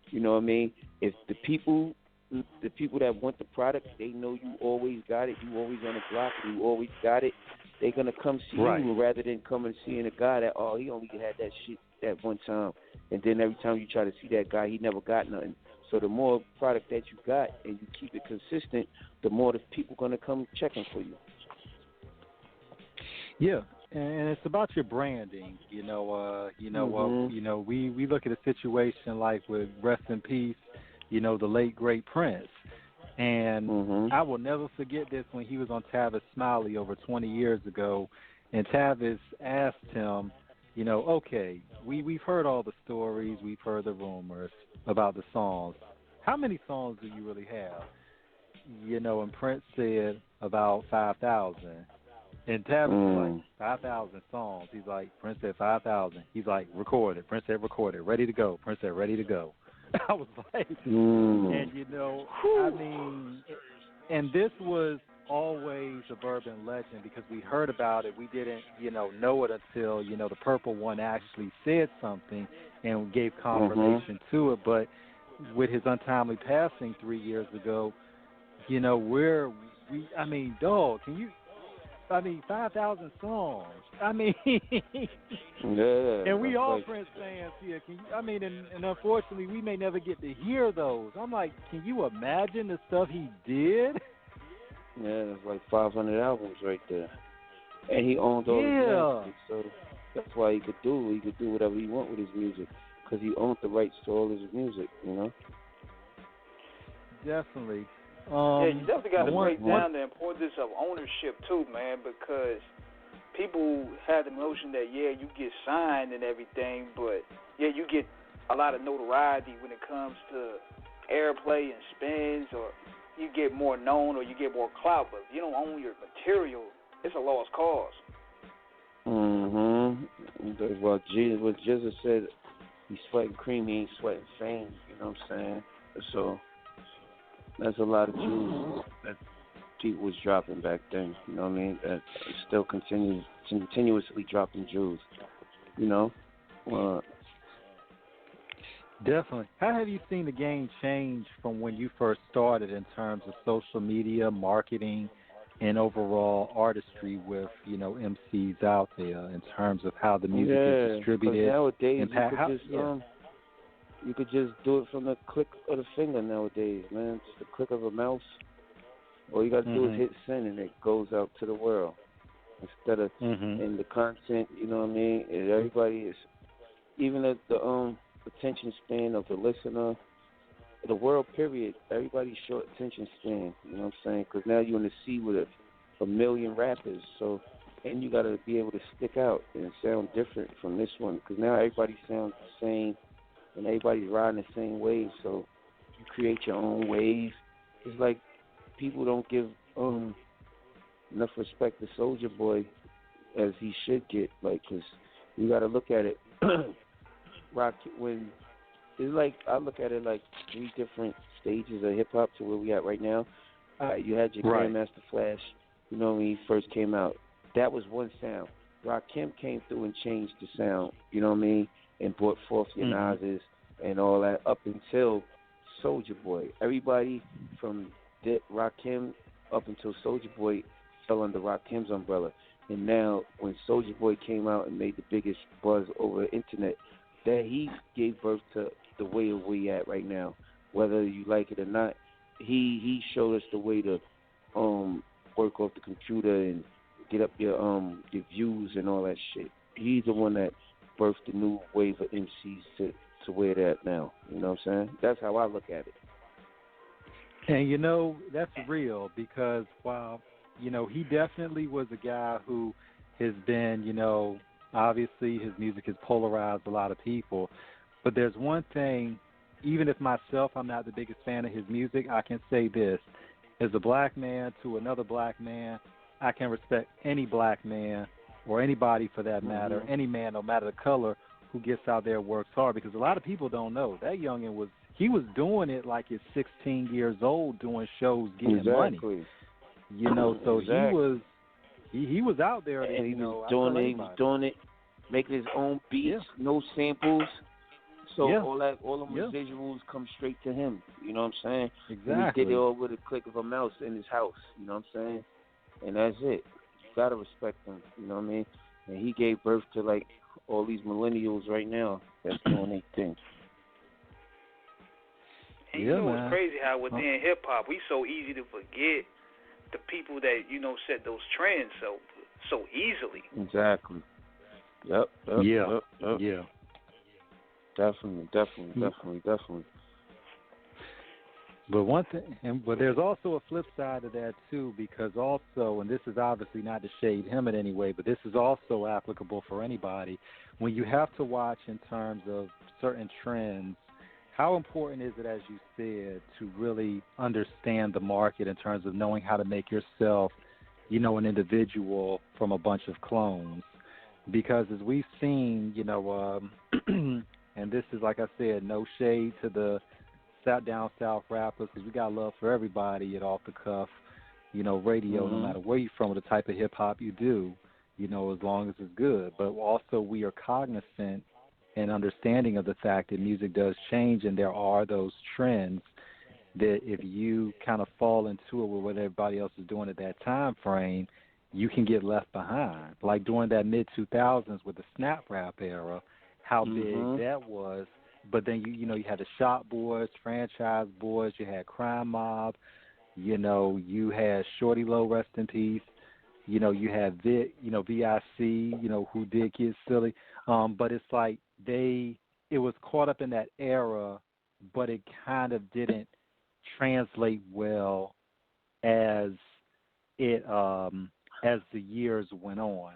C: you know what I mean. If the people that want the product, they know you always got it. You always on the block. You always got it. They're gonna come see you rather than come and seeing a guy that he only had that shit that one time, and then every time you try to see that guy, he never got nothing. So the more product that you got and you keep it consistent, the more the people gonna come checking for you.
B: Yeah, and it's about your branding. We look at a situation like with rest in peace, the late great Prince, and I will never forget this when he was on Tavis Smiley over 20 years ago, and Tavis asked him, okay, we've heard all the stories, we've heard the rumors about the songs. How many songs do you really have? And Prince said about 5,000. And Tavis was like, 5,000 songs. He's like, Prince said 5,000. He's like, record it. Prince said, record it. Ready to go. Prince said, ready to go. I was like, and I mean, and this was always a urban legend because we heard about it. We didn't, know it until, the Purple One actually said something and gave confirmation to it. But with his untimely passing 3 years ago, dog, 5,000 songs. And we all Prince fans here. And unfortunately, we may never get to hear those. I'm like, can you imagine the stuff he did?
C: Yeah, it's like 500 albums right there. And he owned all the music, so that's why he could do whatever he want with his music, because he owned the rights to all his music,
B: Definitely.
A: You definitely got to break down the importance of ownership too, man, because people have the notion that you get signed and everything, but you get a lot of notoriety when it comes to airplay and spins, or you get more known or you get more clout, but if you don't own your material, it's a lost cause.
C: That's what Jesus said. He's sweating cream, he ain't sweating fame. You know what I'm saying? So there's a lot of jewels that people was dropping back then. You know what I mean? That still continuously dropping jewels.
B: Definitely. How have you seen the game change from when you first started in terms of social media, marketing, and overall artistry with, MCs out there in terms of how the music is distributed?
C: Nowadays you could just do it from the click of the finger nowadays, man. Just a click of a mouse. All you got to do is hit send, and it goes out to the world. Instead of in the content, you know what I mean? And everybody is, even at the attention span of the listener, the world period, everybody's short attention span, you know what I'm saying? Because now you're in the sea with a million rappers, so, and you got to be able to stick out and sound different from this one, because now everybody sounds the same, and everybody's riding the same wave, so you create your own wave. It's like people don't give enough respect to Soulja Boy as he should get, like, because you got to look at it. Rock, when it's like, I look at it like 3 different stages of hip hop to where we at right now. You had your Grandmaster Flash, you know, when he first came out. That was one sound. Rakim came through and changed the sound, you know what I mean, and brought forth your Nas's and all that up until Soulja Boy. Everybody from Rakim up until Soulja Boy fell under Rakim's umbrella. And now when Soulja Boy came out and made the biggest buzz over the internet, that he gave birth to the way we at right now. Whether you like it or not, he showed us the way to work off the computer and get up your views and all that shit. He's the one that birthed the new wave of MCs to where they're at now. You know what I'm saying? That's how I look at it.
B: And that's real, because while he definitely was a guy who has been, obviously his music has polarized a lot of people. But there's one thing, even if myself I'm not the biggest fan of his music, I can say this. As a black man to another black man, I can respect any black man, or anybody for that matter, any man, no matter the color, who gets out there and works hard. Because a lot of people don't know, that youngin' was doing it like he's 16 years old, doing shows, getting money. So he was out there,
C: and he was doing it, making his own beats, no samples. So all the residuals come straight to him. You know what I'm saying?
B: Exactly.
C: And he did it all with a click of a mouse in his house. You know what I'm saying? And that's it. You gotta respect him. You know what I mean? And he gave birth to like all these millennials right now that's doing their thing.
A: And it's crazy how within hip hop we so easy to forget the people that set those trends so easily.
C: Exactly. Yep. Definitely.
B: But one thing, but there's also a flip side of that too, because also, and this is obviously not to shade him in any way, but this is also applicable for anybody. When you have to watch in terms of certain trends, how important is it, as you said, to really understand the market in terms of knowing how to make yourself, an individual from a bunch of clones? Because as we've seen, and this is, like I said, no shade to the down south rappers, because we got love for everybody at Off the Cuff, radio, no matter where you're from or the type of hip hop you do, as long as it's good. But also we are cognizant and understanding of the fact that music does change, and there are those trends that if you kind of fall into it with what everybody else is doing at that time frame, you can get left behind. Like during that mid-2000s with the snap rap era, how big that was. But then, you had the Shop Boys, Franchise Boys, you had Crime Mob, you had Shorty Low, rest in peace, you had Vic, VIC, who did Get Silly. But it's like it was caught up in that era, but it kind of didn't translate well as it as the years went on.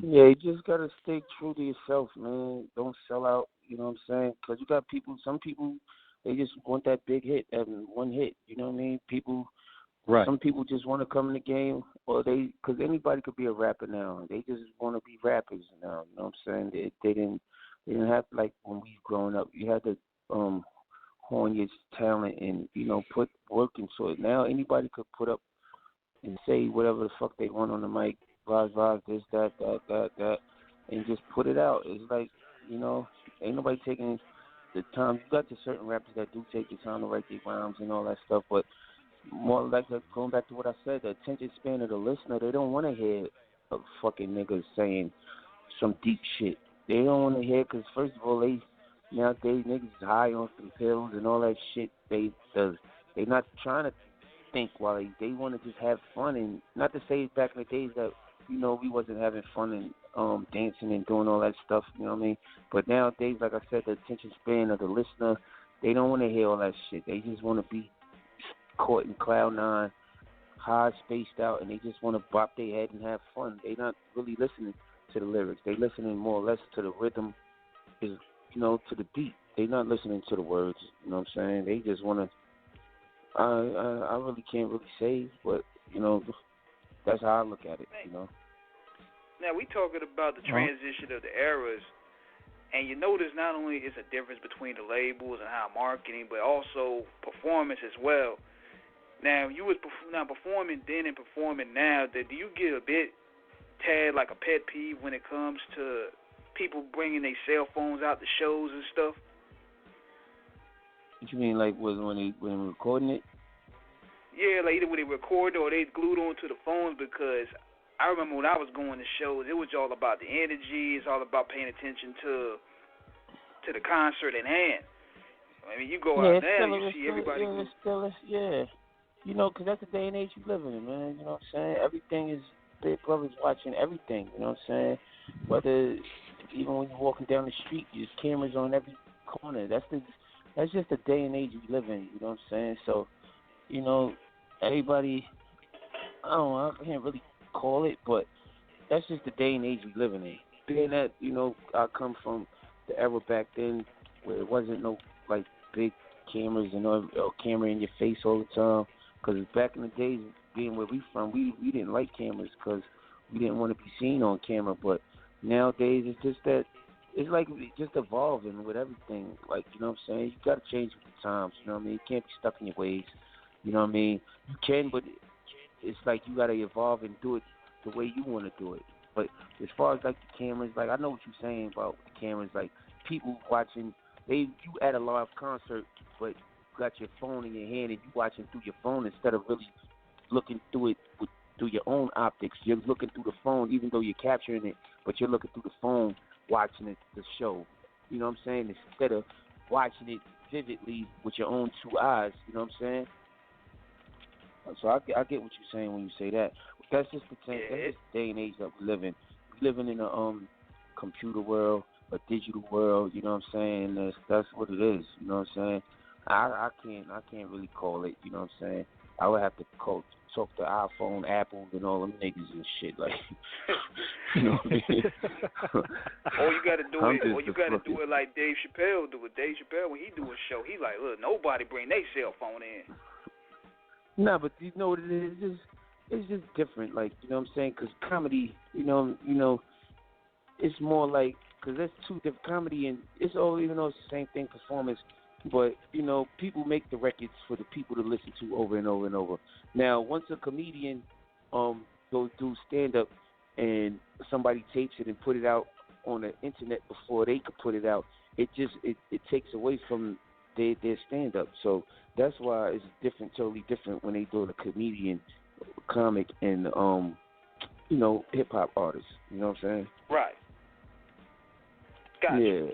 C: You just gotta stay true to yourself, man. Don't sell out. You know what I'm saying? Because you got some people, they just want that big hit, and one hit. You know what I mean? Some people just want to come in the game, or because anybody could be a rapper now. They just want to be rappers now. You know what I'm saying? They didn't have, like when we growing up, you had to hone your talent and put work into it. Now anybody could put up and say whatever the fuck they want on the mic, vibes, this, that, and just put it out. It's like You know, ain't nobody taking the time. You got the certain rappers that do take the time to write their rhymes and all that stuff, but more like going back to what I said, the attention span of the listener, they don't want to hear a fucking niggas saying some deep shit. They don't want to hear because first of all, nowadays niggas is high on some pills and all that shit. They not trying to think while they want to just have fun. And not to say back in the days that we wasn't having fun and dancing and doing all that stuff. You know what I mean? But nowadays, like I said, the attention span of the listener, they don't want to hear all that shit. They just want to be caught in cloud nine, high, spaced out, and they just want to bop their head and have fun. They not really listening to the lyrics. They listening more or less to the rhythm, to the beat. They not listening to the words. You know what I'm saying? They just want to. I really can't really say, but that's how I look at it.
A: Now we talking about the transition of the eras, and you notice not only is a difference between the labels and how marketing, but also performance as well. Now you was performing then and performing now. Do you get a bit like a pet peeve when it comes to people bringing their cell phones out to shows and stuff?
C: What you mean, like when they recording it?
A: Yeah, like either when they record or they glued onto the phones, because I remember when I was going to shows, it was all about the energy. It's all about paying attention to the concert at hand. I mean, you go out now, you see everybody.
C: Because that's the day and age you live in, man. You know what I'm saying? Everything is big brothers watching everything. You know what I'm saying? Whether even when you're walking down the street, there's cameras on every corner. That's just the day and age we live in. You know what I'm saying? So, everybody. I can't really call it, but that's just the day and age we living in. Being that, I come from the era back then where it wasn't no like big cameras and no camera in your face all the time. Because back in the days, being where we from, we didn't like cameras because we didn't want to be seen on camera. But nowadays, it's just that it's like just evolving with everything. Like, you know what I'm saying? You got to change with the times. You know what I mean? You can't be stuck in your ways. You know what I mean? You can, but it's like you got to evolve and do it the way you want to do it. But as far as like the cameras, like I know what you're saying about the cameras. Like people watching, you at a live concert, but you got your phone in your hand and you watching through your phone instead of really looking through it through your own optics. You're looking through the phone, even though you're capturing it, but you're looking through the phone, watching the show. You know what I'm saying? Instead of watching it vividly with your own two eyes. You know what I'm saying? So I get what you're saying when you say that. That's just the day and age that we live in. We living in a computer world, a digital world. You know what I'm saying? That's what it is. You know what I'm saying? I can't really call it. You know what I'm saying? I would have to talk to iPhone, Apple, and all them niggas and shit. Like, you know what I mean?
A: Or you gotta do it like Dave Chappelle do it. Dave Chappelle, when he do a show, he like, look, nobody bring their cell phone in.
C: Nah, but you know what it is? It's just different. Like, you know what I'm saying? Because comedy, you know, it's more like, because there's two different comedy, and it's all, even though it's the same thing, performance. But, people make the records for the people to listen to over and over and over. Now, once a comedian goes do stand-up and somebody tapes it and put it out on the internet before they could put it out, it takes away from their stand-up. So that's why it's different, totally different when they do a comedian, comic, and, hip-hop artists. You know what I'm saying?
A: Right. Gotcha.
C: Yeah.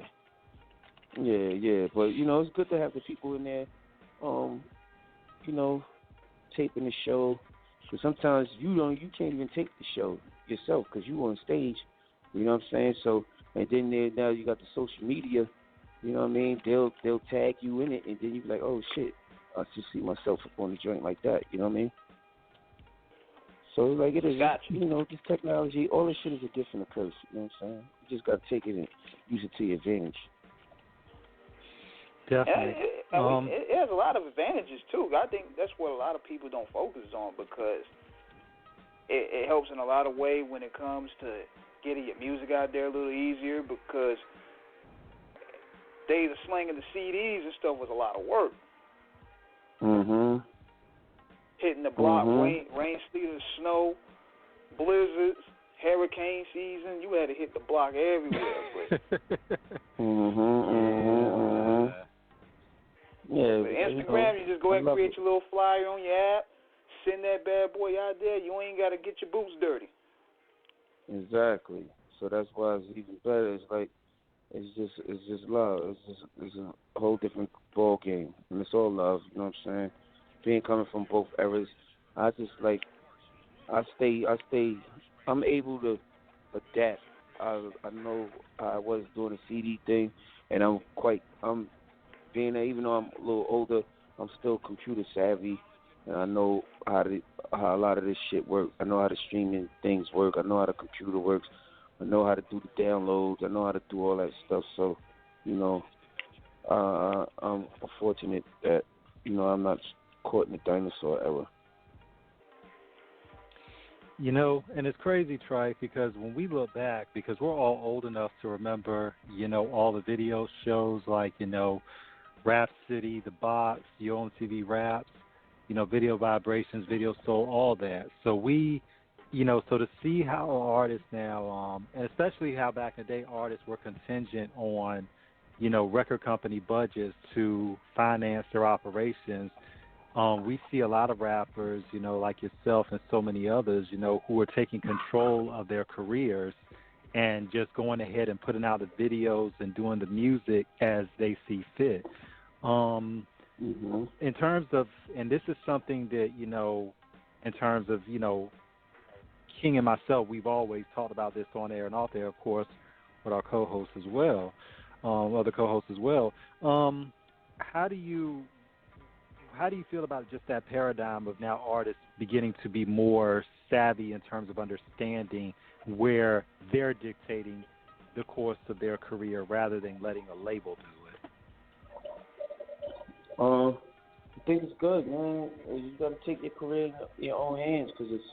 C: Yeah, but it's good to have the people in there, taping the show. Because sometimes you can't even tape the show yourself because you on stage. You know what I'm saying? So, and then now you got the social media. You know what I mean? They'll tag you in it, and then you be like, oh shit, I just see myself up on the joint like that. You know what I mean? So like it is,
A: gotcha.
C: This technology, all this shit is a gift and a curse. You know what I'm saying? You just got to take it and use it to your advantage.
B: Definitely.
A: It has a lot of advantages too. I think that's what a lot of people don't focus on because it helps in a lot of ways when it comes to getting your music out there a little easier because days of slinging the CDs and stuff was a lot of work.
C: Mm-hmm.
A: Hitting the block, rain, sleet, and snow, blizzards, hurricane season, you had to hit the block everywhere.
C: Yeah.
A: But Instagram, you just go ahead and create your little flyer on your app, send that bad boy out there. You ain't got to get your boots dirty.
C: Exactly. So that's why it's even better. It's like it's just love. It's a whole different ball game, and it's all love. You know what I'm saying? Being coming from both eras, I just like I stay. I'm able to adapt. I know I was doing a CD thing, and I'm being there, even though I'm a little older, I'm still computer savvy, and I know how a lot of this shit works. I know how the streaming things work. I know how the computer works. I know how to do the downloads. I know how to do all that stuff. So, you know, I'm fortunate that, you know, I'm not caught in the dinosaur era.
B: You know, and it's crazy, Trife, because when we look back, because we're all old enough to remember, you know, all the video shows like, you know, Rap City, The Box, Yo on TV Raps, you know, Video Vibrations, Video Soul, all that. So we, you know, so to see how artists now, and especially how back in the day artists were contingent on, you know, record company budgets to finance their operations, we see a lot of rappers, you know, like yourself and so many others, you know, who are taking control of their careers and just going ahead and putting out the videos and doing the music as they see fit. In terms of, and this is something that, you know, in terms of, you know, King and myself, we've always talked about this on air and off air, of course, with our co-hosts as well, other co-hosts as well. How do you feel about just that paradigm of now artists beginning to be more savvy in terms of understanding where they're dictating the course of their career rather than letting a label do it?
C: I think it's good, man. You got to take your career in your own hands, because it's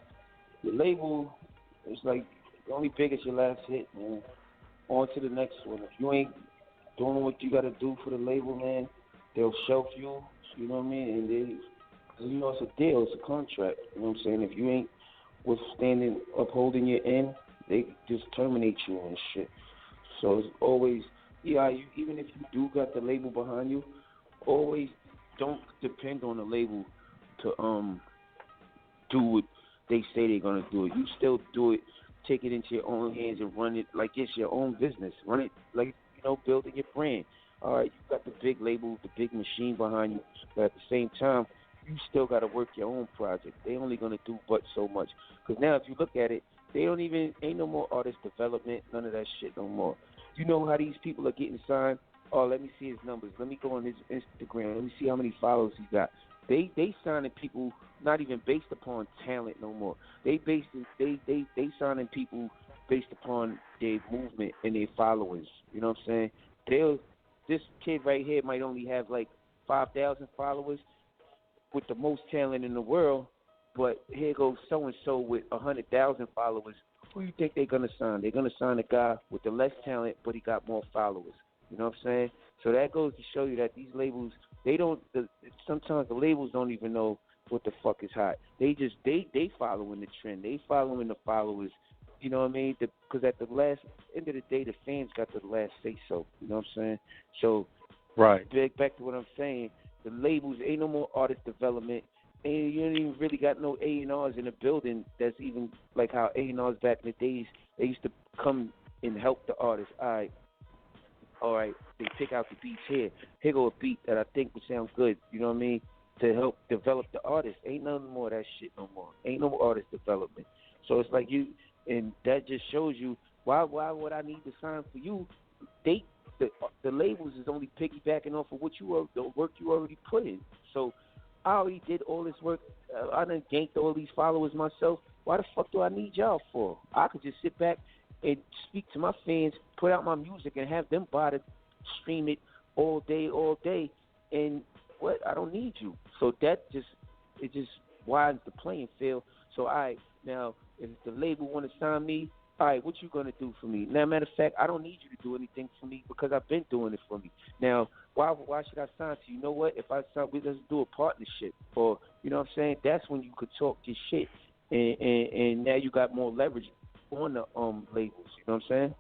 C: the label. It's like only big as your last hit, man. On to the next one. If you ain't doing what you got to do for the label, man, they'll shelf you. You know what I mean? And they, you know, it's a deal. It's a contract. You know what I'm saying? If you ain't withstanding, upholding your end, they just terminate you and shit. So it's always, even if you do got the label behind you, always don't depend on the label to do what they say they're gonna do. You still do it. Take it into your own hands and run it like it's your own business. Run it like, you know, building your brand. All right, you got the big label, the big machine behind you, but at the same time, you still got to work your own project. They only gonna do but so much. Because now, if you look at it, ain't no more artist development, none of that shit no more. You know how these people are getting signed? Oh, let me see his numbers. Let me go on his Instagram. Let me see how many followers he got. They signing people not even based upon talent no more. They signing people based upon their movement and their followers. You know what I'm saying? This kid right here might only have like 5,000 followers with the most talent in the world, but here goes so-and-so with 100,000 followers. Who do you think they're going to sign? They're going to sign a guy with the less talent, but he got more followers. You know what I'm saying? So that goes to show you that these labels, sometimes the labels don't even know what the fuck is hot. They following the trend. They following the followers. You know what I mean? Because at the last end of the day, the fans got the last say so. You know what I'm saying? So,
B: right.
C: Back to what I'm saying, the labels, ain't no more artist development. And you don't even really got no A&Rs in the building that's even like how A&Rs back in the days, they used to come and help the artists. All right, they pick out the beats here. Here go a beat that I think would sound good, you know what I mean, to help develop the artist. Ain't nothing more of that shit no more. Ain't no artist development. So it's like and that just shows you why would I need to sign for you? The labels is only piggybacking off of the work you already put in. So I already did all this work. I done ganked all these followers myself. Why the fuck do I need y'all for? I could just sit back and speak to my fans, put out my music, and have them buy it, stream it all day, and I don't need you. So it just widens the playing field. So all right, now if the label want to sign me, all right, what you gonna do for me? Now, matter of fact, I don't need you to do anything for me because I've been doing it for me. Now, why should I sign to you? You know what? If I sign, let's do a partnership, or you know what I'm saying? That's when you could talk your shit, and now you got more leverage on the labels. You know what I'm saying?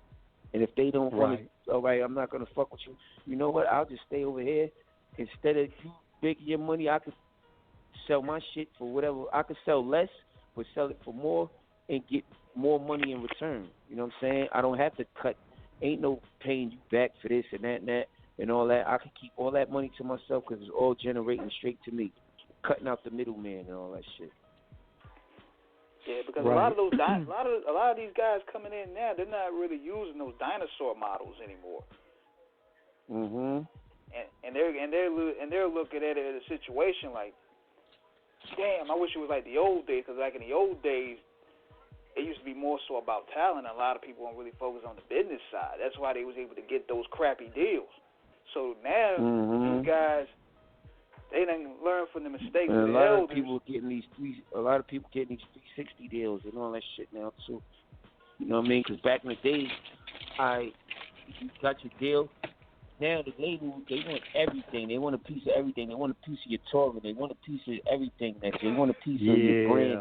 C: And if they don't want to, all right, I'm not gonna fuck with you. You know what? I'll just stay over here. Instead of you making your money, I could sell my shit for whatever. I could sell less, but sell it for more and get more money in return. You know what I'm saying? I don't have to cut. Ain't no paying you back for this and that and all that. I can keep all that money to myself because it's all generating straight to me, cutting out the middleman and all that shit.
A: Yeah, because a lot of these guys coming in now, they're not really using those dinosaur models anymore.
C: Mhm.
A: And they're looking at it as a situation like, damn, I wish it was like the old days. Because like in the old days, it used to be more so about talent. A lot of people don't really focus on the business side. That's why they was able to get those crappy deals. So now these guys, they done learn from the mistakes of the elders.
C: A lot of people getting these 360 deals and all that shit now too. You know what I mean? Because back in the day, you got your deal. Now the label, they want everything. They want a piece of everything. They want a piece of your touring. They want a piece of everything. They want a piece of your brand.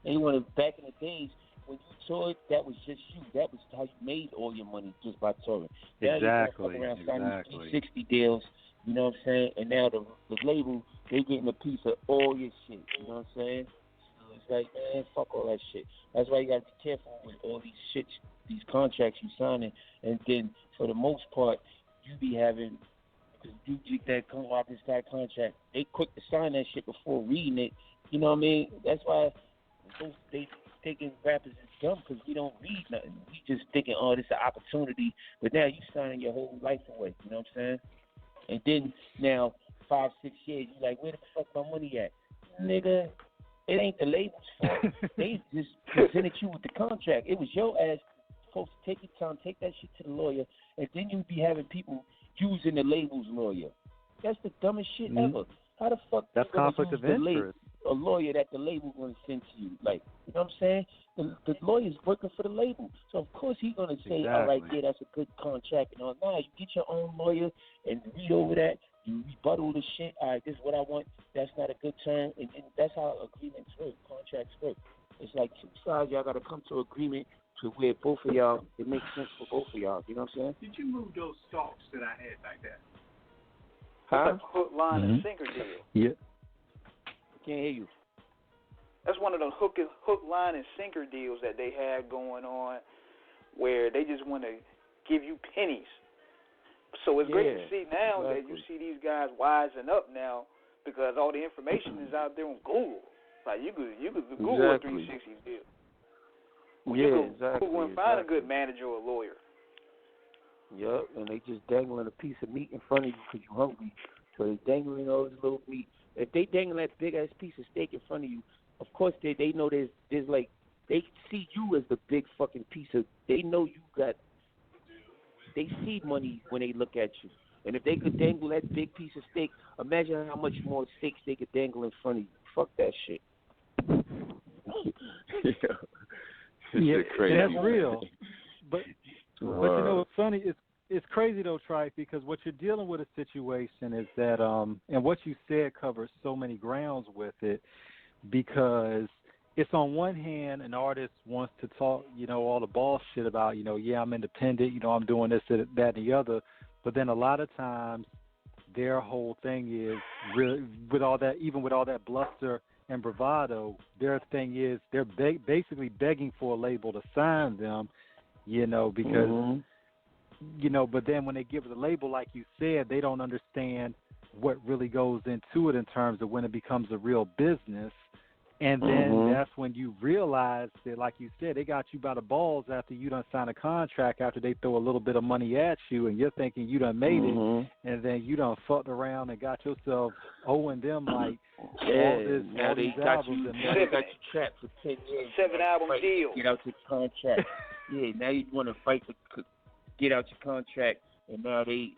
C: They want to. Back in the days when you toured, that was just you. That was how you made all your money, just by touring. Now
B: Exactly.
C: You around signing 360 deals. You know what I'm saying? And now the label, they getting a piece of all your shit. You know what I'm saying? So it's like, man, fuck all that shit. That's why you got to be careful with all these shits, these contracts you signing. And then for the most part, you be having, because you get that contract, they quick to sign that shit before reading it. You know what I mean? That's why they thinking rappers is dumb, because we don't read nothing. We just thinking, oh, this is an opportunity. But now you signing your whole life away. You know what I'm saying? And then now, 5-6 years, you like, where the fuck my money at? Nigga, it ain't the label's fault. They just presented you with the contract. It was your ass supposed to take your time, take that shit to the lawyer, and then you be having people using the label's lawyer. That's the dumbest shit ever. How the fuck
B: that's conflict of interest?
C: A lawyer that the label going to send to you, like, you know what I'm saying? The lawyer's working for the label, so of course he's going to say, all right, yeah, that's a good contract and all. Nah, you get your own lawyer and read over that. You rebuttal the shit. All right, this is what I want. That's not a good term, and that's how agreements work. Contracts work. It's like two sides. Y'all got to come to agreement to where both of y'all, it makes sense for both of y'all. You know what I'm saying?
D: Did you move those stalks that I had back there?
C: Huh?
A: Hook, line, and sinker deal.
B: Yeah.
C: Can't hear you.
A: That's one of the hook, line, and sinker deals that they have going on, where they just want to give you pennies. So it's great to see now that you see these guys wising up now, because all the information is out there on Google. Like you could Google a 360 deal. You could Google and find a good manager or lawyer.
C: Yep, and they just dangling a piece of meat in front of you because you're hungry. So they dangling all this little meat. If they dangling that big ass piece of steak in front of you, of course they know there's like, they see you as the big fucking piece of. They know you got. They see money when they look at you. And if they could dangle that big piece of steak, imagine how much more steaks they could dangle in front of you. Fuck that shit.
B: Yeah, that's real. But you know what's funny? It's crazy though, Trife, because what you're dealing with a situation is that, and what you said covers so many grounds with it, because it's on one hand, an artist wants to talk, all the bullshit about, yeah, I'm independent, I'm doing this, that, and the other, but then a lot of times their whole thing is, really, with all that bluster and bravado, their thing is they're basically begging for a label to sign them, because, but then when they give it a label, like you said, they don't understand what really goes into it in terms of when it becomes a real business. And then that's when you realize that, like you said, they got you by the balls after you done sign a contract, after they throw a little bit of money at you, and you're thinking you done made it, and then you done fucked around and got yourself owing them like all these albums.
C: Now they got you trapped for 10 years.
A: 7-album deal.
C: Get out your contract. Yeah, now you want to fight to get out your contract, and now you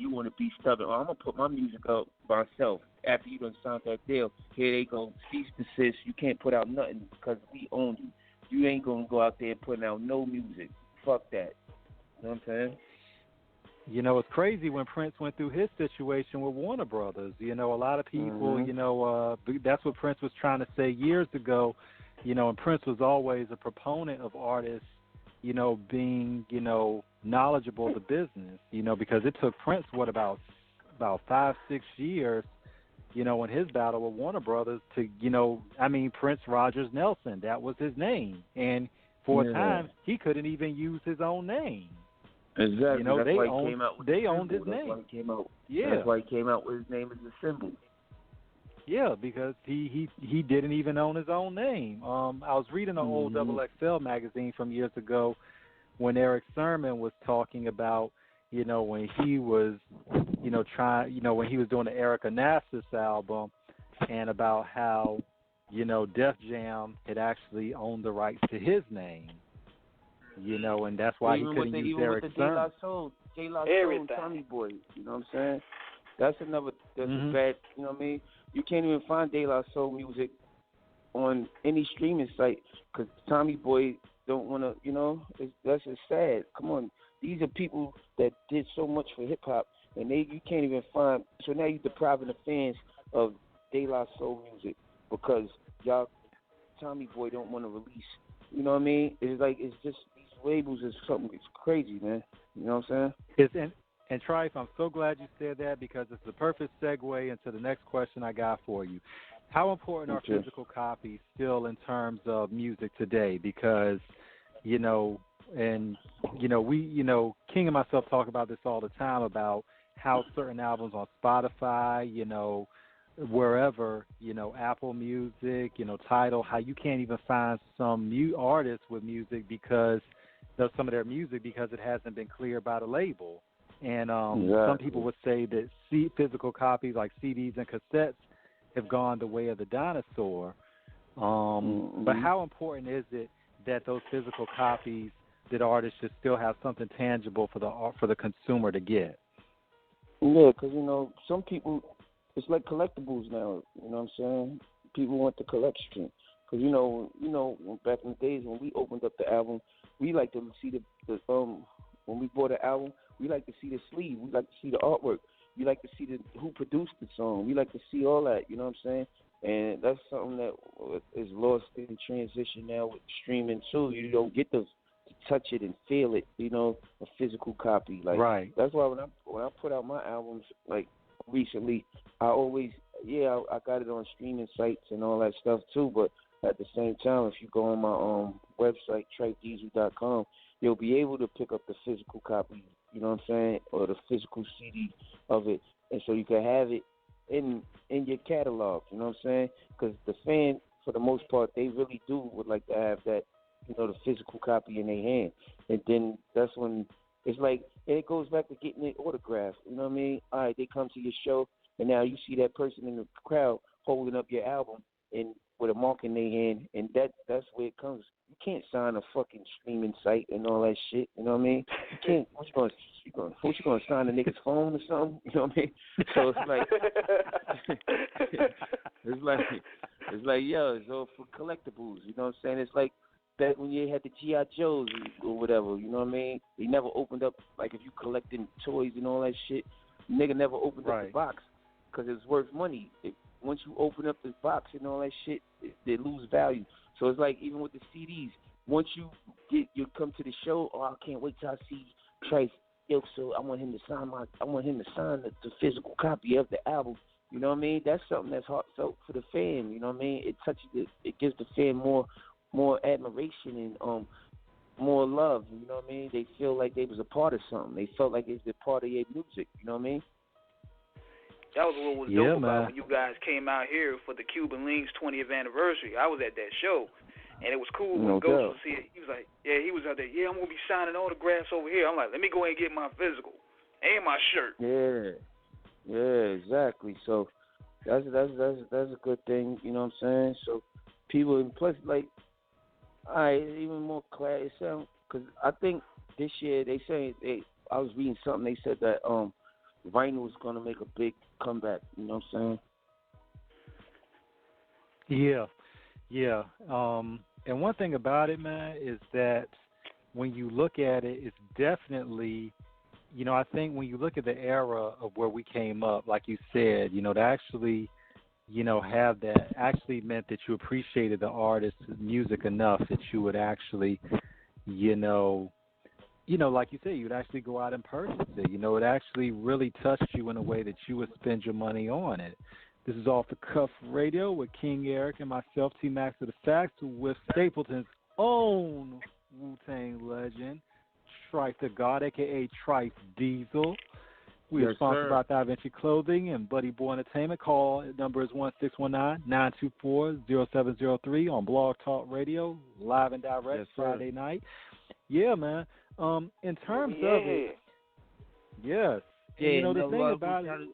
C: want to be stubborn. I'm going to put my music out myself. After you done signed that deal, here they go, cease and desist. You can't put out nothing because we own you. You ain't going to go out there putting out no music. Fuck that. You know what I'm saying?
B: It's crazy when Prince went through his situation with Warner Brothers. A lot of people, that's what Prince was trying to say years ago. and Prince was always a proponent of artists, being, knowledgeable of the business, because it took Prince, about 5-6 years, in his battle with Warner Brothers to, Prince Rogers Nelson, that was his name. And for a time, he couldn't even use his own name.
C: Exactly. That's
B: they
C: why
B: owned,
C: he came out with
B: they
C: the
B: owned
C: symbol.
B: his name.
C: That's why he came out with his name as a symbol.
B: Yeah, because he didn't even own his own name. I was reading an old XXL magazine from years ago when Eric Sermon was talking about, when he was, when he was doing the Eric Onassis album, and about how, Def Jam had actually owned the rights to his name, and that's why he couldn't use Eric Sermon.
C: J La Soul and Tommy Boy, you know what I'm saying? That's a bad, you know what I mean? You can't even find De La Soul music on any streaming site because Tommy Boy don't want to, that's just sad. Come on. These are people that did so much for hip-hop, and you can't even find, so now you're depriving the fans of De La Soul music because y'all, Tommy Boy don't want to release, you know what I mean? It's like, it's just, these labels is something, it's crazy, man. You know what I'm saying?
B: And Trife, I'm so glad you said that because it's the perfect segue into the next question I got for you. How important are physical copies still in terms of music today? Because, we, King and myself talk about this all the time about how certain albums on Spotify, wherever, Apple Music, Tidal, how you can't even find some artists with music because some of their music because it hasn't been cleared by the label. And some people would say that physical copies like CDs and cassettes have gone the way of the dinosaur. But how important is it that those physical copies, that artists should still have something tangible for the consumer to get?
C: Yeah, because, some people, it's like collectibles now, you know what I'm saying? People want the collection. Because, back in the days when we opened up the album, we like to see the when we bought the album, we like to see the sleeve. We like to see the artwork. We like to see who produced the song. We like to see all that, you know what I'm saying? And that's something that is lost in transition now with streaming, too. You don't get to touch it and feel it, a physical copy. Like,
B: right.
C: That's why when I put out my albums, like, recently, I always, I got it on streaming sites and all that stuff, too, but at the same time, if you go on my website, TrifeDiesel.com, you'll be able to pick up the physical copy, you know what I'm saying, or the physical CD of it, and so you can have it in your catalog, you know what I'm saying? Because the fan, for the most part, they really would like to have that, the physical copy in their hand, and then that's when it's like, and it goes back to getting it autographed, you know what I mean? All right, they come to your show, and now you see that person in the crowd holding up your album and with a mark in their hand, and that's where it comes. You can't sign a fucking streaming site and all that shit. You know what I mean? You can't. What you gonna sign a nigga's phone or something? You know what I mean? So it's like, it's all for collectibles. You know what I'm saying? It's like back when you had the G.I. Joes or whatever. You know what I mean? They never opened up, like if you collecting toys and all that shit, nigga never opened up the box because it's worth money. Once you open up the box and all that shit, they lose value. So it's like even with the CDs, once you come to the show, I can't wait till I see Trife. So I want him to sign the physical copy of the album. You know what I mean? That's something that's heartfelt for the fan. You know what I mean? It touches it gives the fan more admiration and more love. You know what I mean? They feel like they was a part of something. They felt like it was a part of your music. You know what I mean?
A: That was what was dope about when you guys came out here for the Cuban Links 20th anniversary. I was at that show, and it was cool when Ghost was here. He was like, he was out there. Yeah, I'm gonna be signing autographs over here. I'm like, let me go ahead and get my physical and my shirt.
C: Yeah, exactly. So that's a good thing. You know what I'm saying? So people, and plus, like, all right, even more clarity. Because I think this year I was reading something. They said that vinyl was gonna make a big comeback. You know what I'm
B: saying? Yeah. And one thing about it, man, is that when you look at it, it's definitely, I think when you look at the era of where we came up, like you said, to actually, have that actually meant that you appreciated the artist's music enough that you would actually, like you said, you'd actually go out and purchase it. It actually really touched you in a way that you would spend your money on it. This is Off the Cuff Radio with King Eric and myself, T-Max of the Sax, with Stapleton's own Wu-Tang legend, Trife the God, a.k.a. Trife Diesel. We are sponsored by Da Vinci Clothing and Buddy Boy Entertainment. Call number is 1-619-924-0703 on Blog Talk Radio, live and direct, Friday night. Yeah, man. In terms of it, yes.
C: Yeah,
B: the thing about it,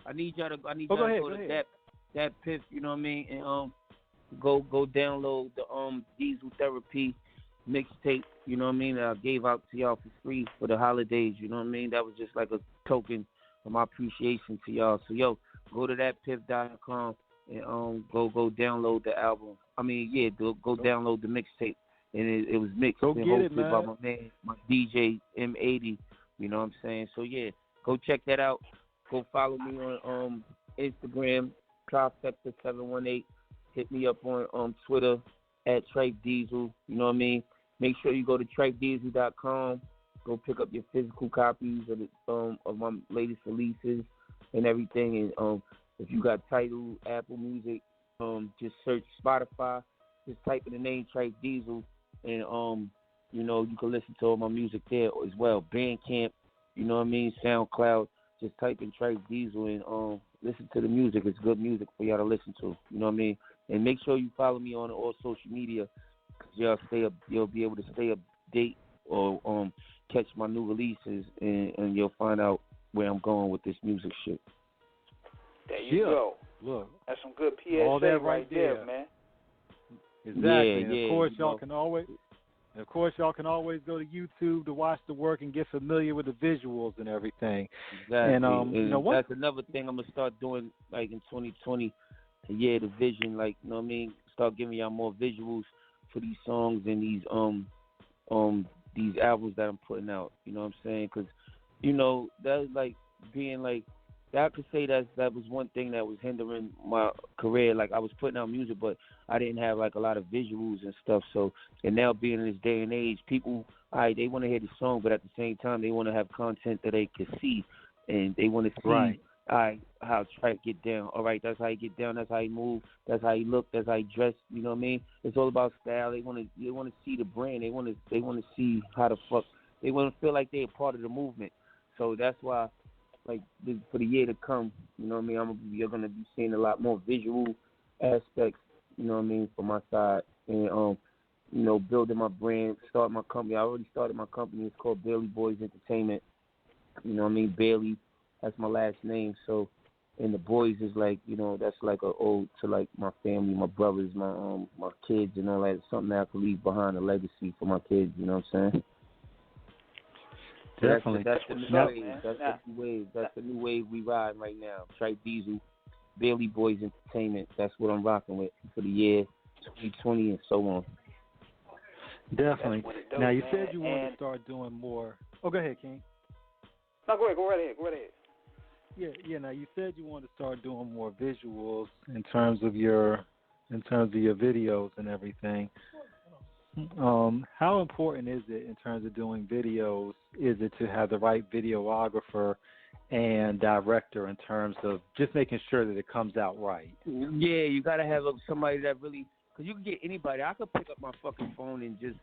C: I need y'all to
B: go
C: to
B: ahead.
C: that piff, you know what I mean, and go download the Diesel Therapy mixtape, you know what I mean, that I gave out to y'all for free for the holidays, you know what I mean. That was just like a token of my appreciation to y'all. So go to thatpiff.com and go download the album. Go download the mixtape. And it was mixed and hosted by my man, my DJ M80, you know what I'm saying? So go check that out. Go follow me on Instagram, Trifecta718. Hit me up on Twitter at Trife Diesel, you know what I mean? Make sure you go to TrifeDiesel.com. Go pick up your physical copies of my latest releases and everything. And if you got Tidal, Apple Music, just search Spotify. Just type in the name Trife Diesel, and you can listen to all my music there as well. Bandcamp, you know what I mean? SoundCloud. Just type in Trife Diesel and listen to the music. It's good music for y'all to listen to. You know what I mean? And make sure you follow me on all social media, because you'll be able to stay update or catch my new releases, and you'll find out where I'm going with this music shit.
A: There you go.
B: Look,
A: that's some good PSA
B: all that
A: right there, man.
B: Exactly. And of course, y'all can always go to YouTube to watch the work and get familiar with the visuals and everything.
C: Exactly.
B: And
C: that's another thing I'm gonna start doing, like in 2020. The vision, like, you know what I mean. Start giving y'all more visuals for these songs and these albums that I'm putting out. You know what I'm saying? Because that's like being like. I could say that was one thing that was hindering my career. Like, I was putting out music, but I didn't have like a lot of visuals and stuff. So, and now being in this day and age, people, they want to hear the song, but at the same time, they want to have content that they can see, and they want to see how Trife get down. All right, that's how you get down. That's how you move. That's how you look. That's how you dress. You know what I mean? It's all about style. They want to see the brand. They want to see how the fuck. They want to feel like they're a part of the movement. So that's why. Like, for the year to come, you know what I mean, you're going to be seeing a lot more visual aspects, you know what I mean, from my side. And, building my brand, starting my company. I already started my company. It's called Bailey Boys Entertainment. You know what I mean? Bailey, that's my last name. So, and the boys is like, that's like an ode to, like, my family, my brothers, my kids and all that. It's something that I can leave behind, a legacy for my kids, you know what I'm saying?
B: Definitely.
C: That's the new wave. That's the new wave. That's the new wave we ride right now. Trife Diesel, Bailey Boys Entertainment. That's what I'm rocking with for the year 2020 and so on.
B: Definitely. Now, you said you wanted to start doing more. Oh, go ahead, King.
A: No, go right ahead.
B: Yeah. Now, you said you wanted to start doing more visuals in terms of your videos and everything. How important is it in terms of doing videos? Is it to have the right videographer and director in terms of just making sure that it comes out right?
C: Yeah, you got to have somebody that really, because you can get anybody. I could pick up my fucking phone and just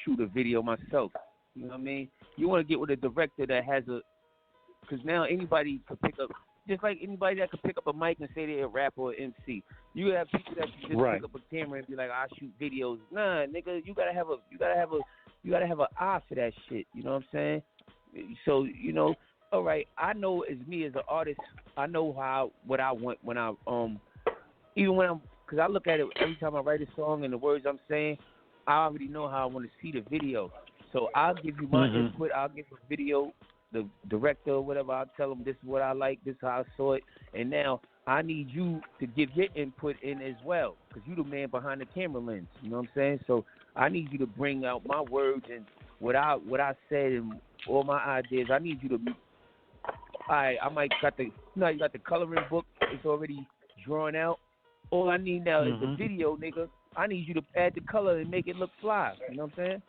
C: shoot a video myself. You know what I mean? You want to get with a director that has because now anybody could pick up, just like anybody that could pick up a mic and say they're a rapper or MC. You have people that can just pick up a camera and be like, I shoot videos. Nah, nigga, you gotta have an eye for that shit. You know what I'm saying? So, all right, I know as me as an artist, I know what I want when I because I look at it every time I write a song and the words I'm saying, I already know how I want to see the video. So I'll give you my input. I'll give a video, the director or whatever. I'll tell them this is what I like, this is how I saw it, and now I need you to give your input in as well, because you're the man behind the camera lens. You know what I'm saying? So I need you to bring out my words and what I said and all my ideas. I need you to. I might got the you got the coloring book. It's already drawn out. All I need now is the video, nigga. I need you to add the color and make it look fly. You know what I'm saying?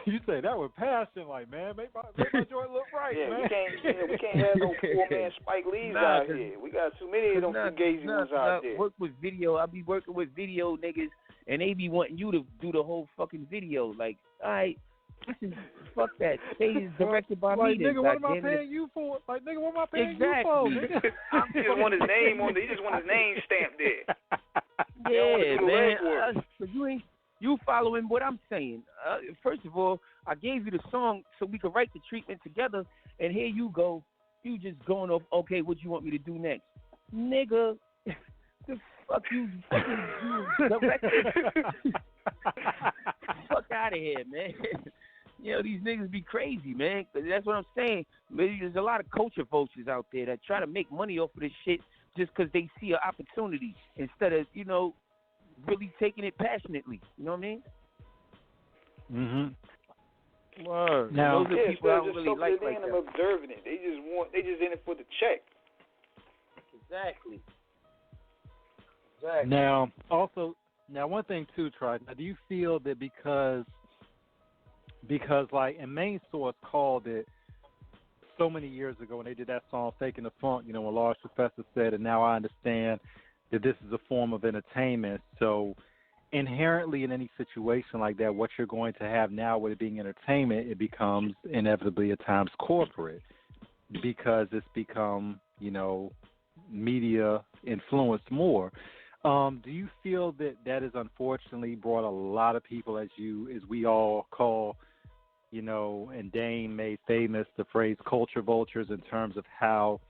B: You say that with passion, like, man, make my joint look right, man.
A: We can't have no poor man Spike Lee's out here. We got too many of them fugazi ones out there.
C: Work with video. I be working with video niggas, and they be wanting you to do the whole fucking video. Like, all right, fuck that. Say it's directed by
B: like,
C: me.
B: Nigga, what am I paying you for? Like, nigga, what am I paying you for? Nigga?
A: He just want his name on there. He just want his name stamped there.
C: Yeah, man. But you following what I'm saying. First of all, I gave you the song so we could write the treatment together, and here you go. You just going off, okay, what you want me to do next? Nigga, the fuck you directed? Fuck out of here, man. You know, these niggas be crazy, man. That's what I'm saying. There's a lot of culture vultures out there that try to make money off of this shit just because they see an opportunity instead of, you know, really taking it passionately. You know what I mean?
B: Mm-hmm.
C: Word.
B: Now,
C: those are people I don't really like
A: them
C: that.
A: observing it. They just in it for the check.
C: Exactly.
B: Now, one thing too, Trife. Now, do you feel that because like, and Main Source called it so many years ago when they did that song "Faking the Funk," you know, when Large Professor said, and now I understand that this is a form of entertainment. So inherently in any situation like that, what you're going to have now with it being entertainment, it becomes inevitably at times corporate because it's become, you know, media influenced more. Do you feel that has unfortunately brought a lot of people, as we all call, you know, and Dane made famous the phrase culture vultures, in terms of how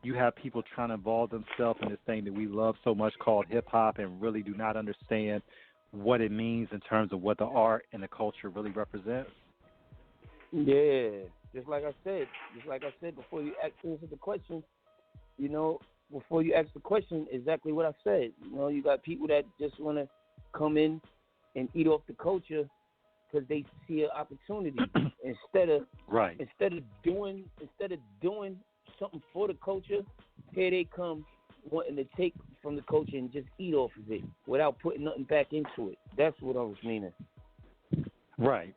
B: you have people trying to involve themselves in this thing that we love so much called hip-hop and really do not understand what it means in terms of what the art and the culture really represents?
C: Yeah, just like I said before you answer the question, you know, before you ask the question, exactly what I said. You know, you got people that just want to come in and eat off the culture because they see an opportunity instead of doing something for the culture. Here they come wanting to take from the culture and just eat off of it without putting nothing back into it. That's what I was meaning.
B: Right.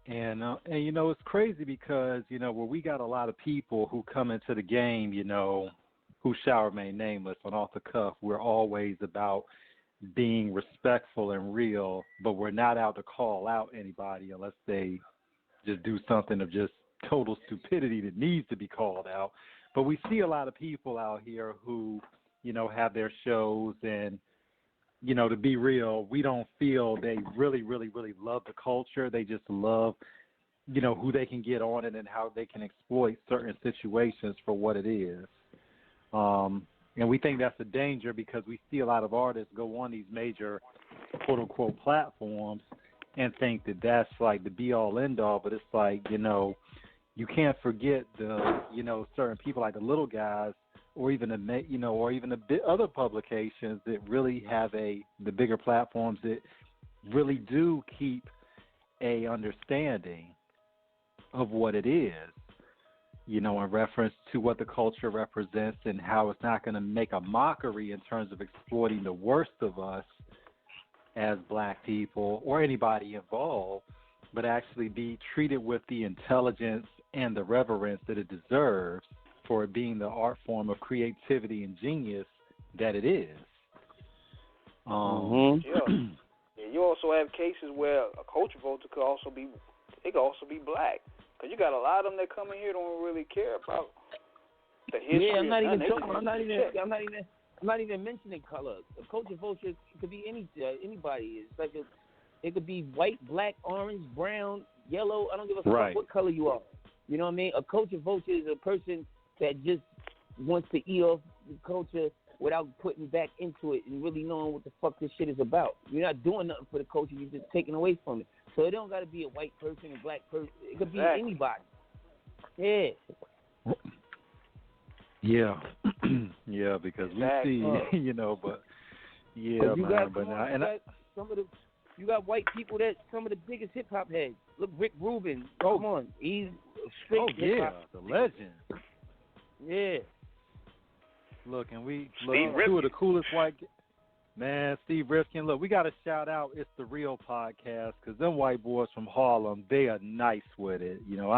B: And you know, it's crazy because, you know, where we got a lot of people who come into the game, you know, who shall remain nameless, on off the cuff, we're always about being respectful and real, but we're not out to call out anybody unless they just do something of just total stupidity that needs to be called out. But we see a lot of people out here who, you know, have their shows, and, you know, to be real, we don't feel they really, really, really love the culture. They just love, you know, who they can get on it and how they can exploit certain situations for what it is. And we think that's a danger because we see a lot of artists go on these major quote-unquote platforms and think that that's like the be-all, end-all. But it's like, you know, you can't forget the, you know, certain people like the little guys, or even the, you know, or even the other publications that really have the bigger platforms that really do keep a understanding of what it is, you know, in reference to what the culture represents and how it's not going to make a mockery in terms of exploiting the worst of us as black people or anybody involved, but actually be treated with the intelligence and the reverence that it deserves for it being the art form of creativity and genius that it is.
A: Yeah, you also have cases where a culture vulture could also be black. Because you got a lot of them that come in here don't really care about the history.
C: Yeah, I'm not even mentioning color. A culture vulture could be anybody. It's like it could be white, black, orange, brown, yellow. I don't give a fuck what color you are. You know what I mean? A culture vulture is a person that just wants to eat off the culture without putting back into it and really knowing what the fuck this shit is about. You're not doing nothing for the culture. You're just taking away from it. So it don't got to be a white person, a black person. It could be anybody. Yeah.
B: Yeah. Yeah, because we see, you know, but yeah, man.
C: You got white people that some of the biggest hip hop heads. Look, Rick Rubin. Come on, he's straight hip hop.
B: The legend.
C: Yeah.
B: Look, and
A: Steve
B: two of the coolest white man, Steve Rifkin. Look, we got to shout out It's the Real podcast because them white boys from Harlem, they are nice with it. You know,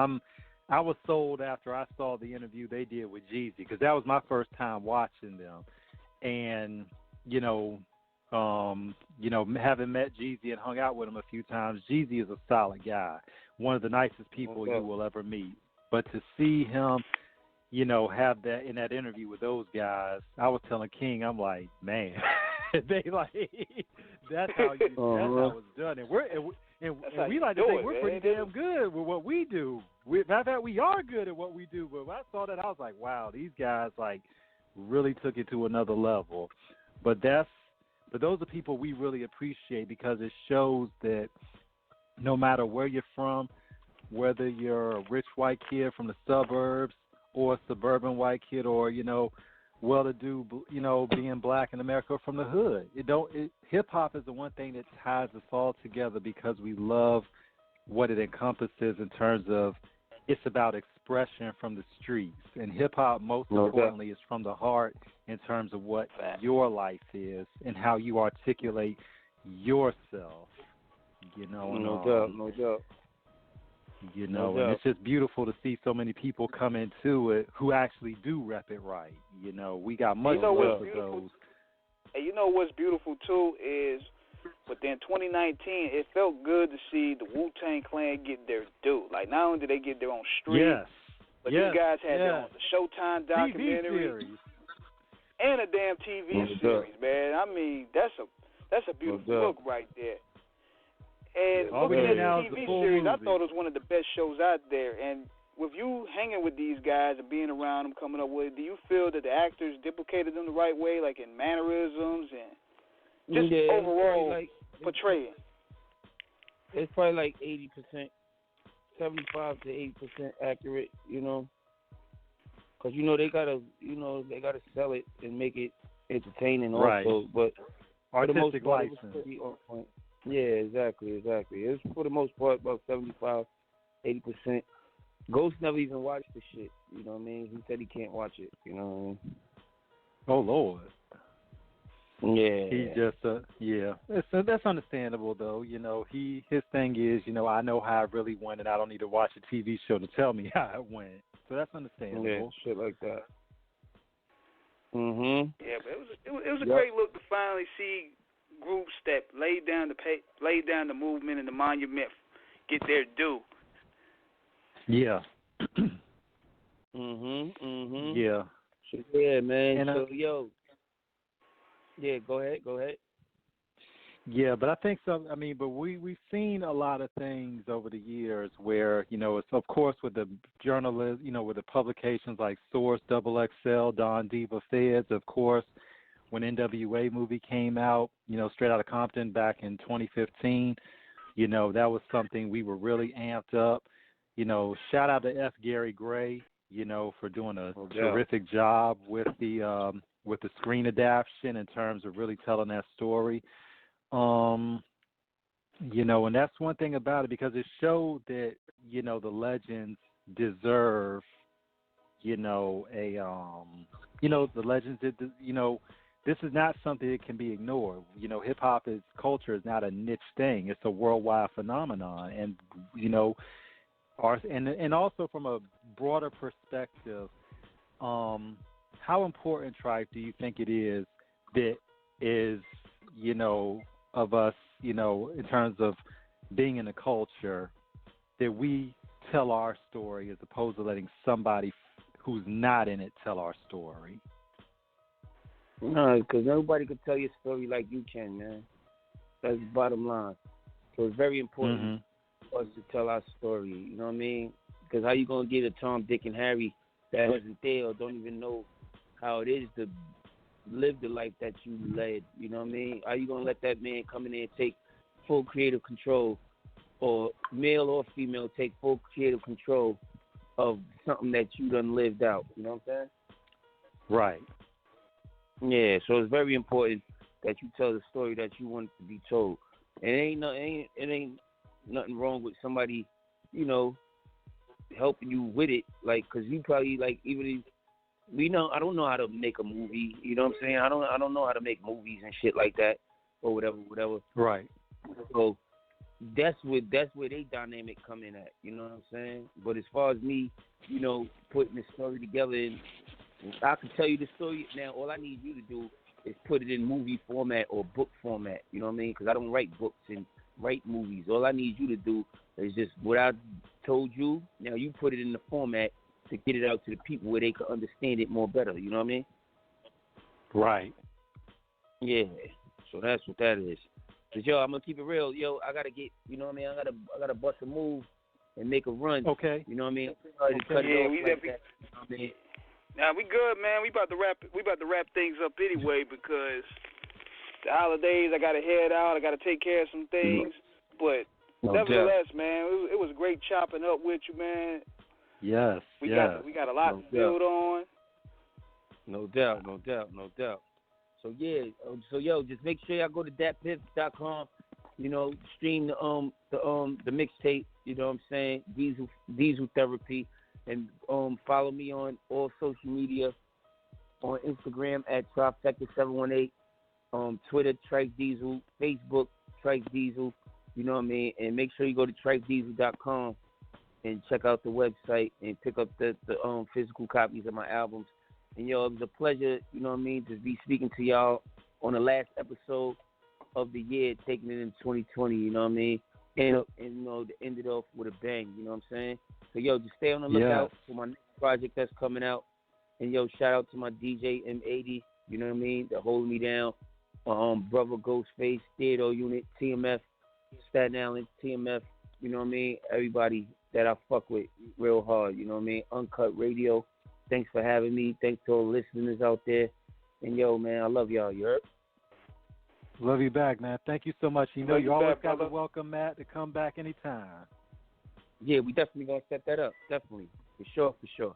B: I was sold after I saw the interview they did with Jeezy because that was my first time watching them, and having met Jeezy and hung out with him a few times, Jeezy is a solid guy, one of the nicest people you will ever meet. But to see him, have that in that interview with those guys, I was telling King, I'm like, man, they like that's how that's how it's done, and we like to think we're pretty damn good with what we do. Matter of fact, we are good at what we do. But when I saw that, I was like, wow, these guys like really took it to another level. But those are people we really appreciate because it shows that no matter where you're from, whether you're a rich white kid from the suburbs or a suburban white kid or, well-to-do, being black in America or from the hood. Hip-hop is the one thing that ties us all together because we love what it encompasses in terms of it's about expression from the streets. And hip-hop, most importantly, is from the heart in terms of what your life is and how you articulate yourself.
C: No doubt.
B: And it's just beautiful to see so many people come into it who actually do rep it right. We got much love for those.
A: And what's beautiful too is, within 2019, it felt good to see the Wu-Tang Clan get their due. Like, not only did they get their own street, but these guys had their own Showtime documentary and a damn TV series, man. I mean, that's a beautiful look right there. And looking at the TV series, I thought it was one of the best shows out there. And with you hanging with these guys and being around them, coming up with, do you feel that the actors duplicated them the right way, like in mannerisms and just overall portraying?
C: It's probably like 80%, 75 to 80% accurate. Because they gotta sell it and make it entertaining also. But
B: artistic license.
C: It was pretty on point. Yeah, exactly. It's for the most part about 75, 80%. Ghost never even watched the shit. You know what I mean? He said he can't watch it. You know what I mean?
B: Oh Lord.
C: Yeah.
B: He's just that's understandable though. His thing is, I know how it really went, and I don't need to watch a TV show to tell me how it went. So that's understandable.
C: Yeah, shit like that.
A: Yeah, but it was a great look to finally see groups that laid down the movement and the monument get their due.
B: Yeah.
C: Yeah. Yeah, man. And yeah, go ahead.
B: Yeah, but I think so. I mean, but we've seen a lot of things over the years where, it's of course with the journalists, with the publications like Source, XXL, Don Diva, Feds, of course. When NWA movie came out, Straight Outta Compton back in 2015, that was something we were really amped up. Shout out to F. Gary Gray, for doing a terrific job with the screen adaptation in terms of really telling that story. And that's one thing about it because it showed that, the legends deserve, the legends did, this is not something that can be ignored. Hip-hop culture is not a niche thing. It's a worldwide phenomenon. And, and also from a broader perspective, how important, Trife, do you think it is that is, of us, in terms of being in the culture, that we tell our story as opposed to letting somebody who's not in it tell our story?
C: No, because nobody can tell your story like you can, man. That's the bottom line. So it's very important for us to tell our story. You know what I mean? Because how you gonna get a Tom, Dick, and Harry that wasn't there or don't even know how it is to live the life that you led? You know what I mean? How you gonna let that man come in there and take full creative control, or male or female take full creative control of something that you done lived out? You know what I'm saying?
B: Right.
C: Yeah, so it's very important that you tell the story that you want to be told. And it ain't nothing wrong with somebody, helping you with it. Like, because you probably, like, even I don't know how to make a movie. You know what I'm saying? I don't know how to make movies and shit like that or whatever.
B: Right.
C: So that's where they dynamic come in at. You know what I'm saying? But as far as me, you know, putting the story together, and I can tell you the story now. All I need you to do is put it in movie format or book format. You know what I mean? Because I don't write books and write movies. All I need you to do is just what I told you. Now you put it in the format to get it out to the people where they can understand it more better. You know what I mean?
B: Right.
C: Yeah. So that's what that is. Cause yo, I'm gonna keep it real. Yo, I gotta get. You know what I mean? I gotta bust a move and make a run.
B: Okay.
C: You know what I mean? Cut it off like that. You know what I mean?
A: Now we good, man. We about to wrap things up anyway because the holidays. I gotta head out. I gotta take care of some things. But nevertheless, man, it was great chopping up with you, man.
B: Yes.
A: We got a lot to build on.
C: No doubt. So yeah, yo, just make sure y'all go to datpiff.com. You know, stream the mixtape. You know what I'm saying? Diesel Therapy, and follow me on all social media, on Instagram at Trifecta718, Twitter Trife Diesel, Facebook Trife Diesel. You know what I mean? And make sure you go to trifediesel.com and check out the website and pick up the physical copies of my albums. And, yo, it was a pleasure, you know what I mean, to be speaking to y'all on the last episode of the year, taking it in 2020, you know what I mean? And you know, to end it off with a bang, you know what I'm saying? So, yo, just stay on the lookout for my next project that's coming out. And, yo, shout out to my DJ M80, you know what I mean, that holding me down. Brother Ghostface, Theodore Unit, TMF, Staten Island, TMF, you know what I mean? Everybody that I fuck with real hard, you know what I mean? Uncut Radio. Thanks for having me. Thanks to all the listeners out there. And, yo, man, I love y'all. You heard?
B: Love you back, man. Thank you so much. You know, you always got to welcome Matt to come back anytime.
C: Yeah, we definitely going to set that up. Definitely. For sure.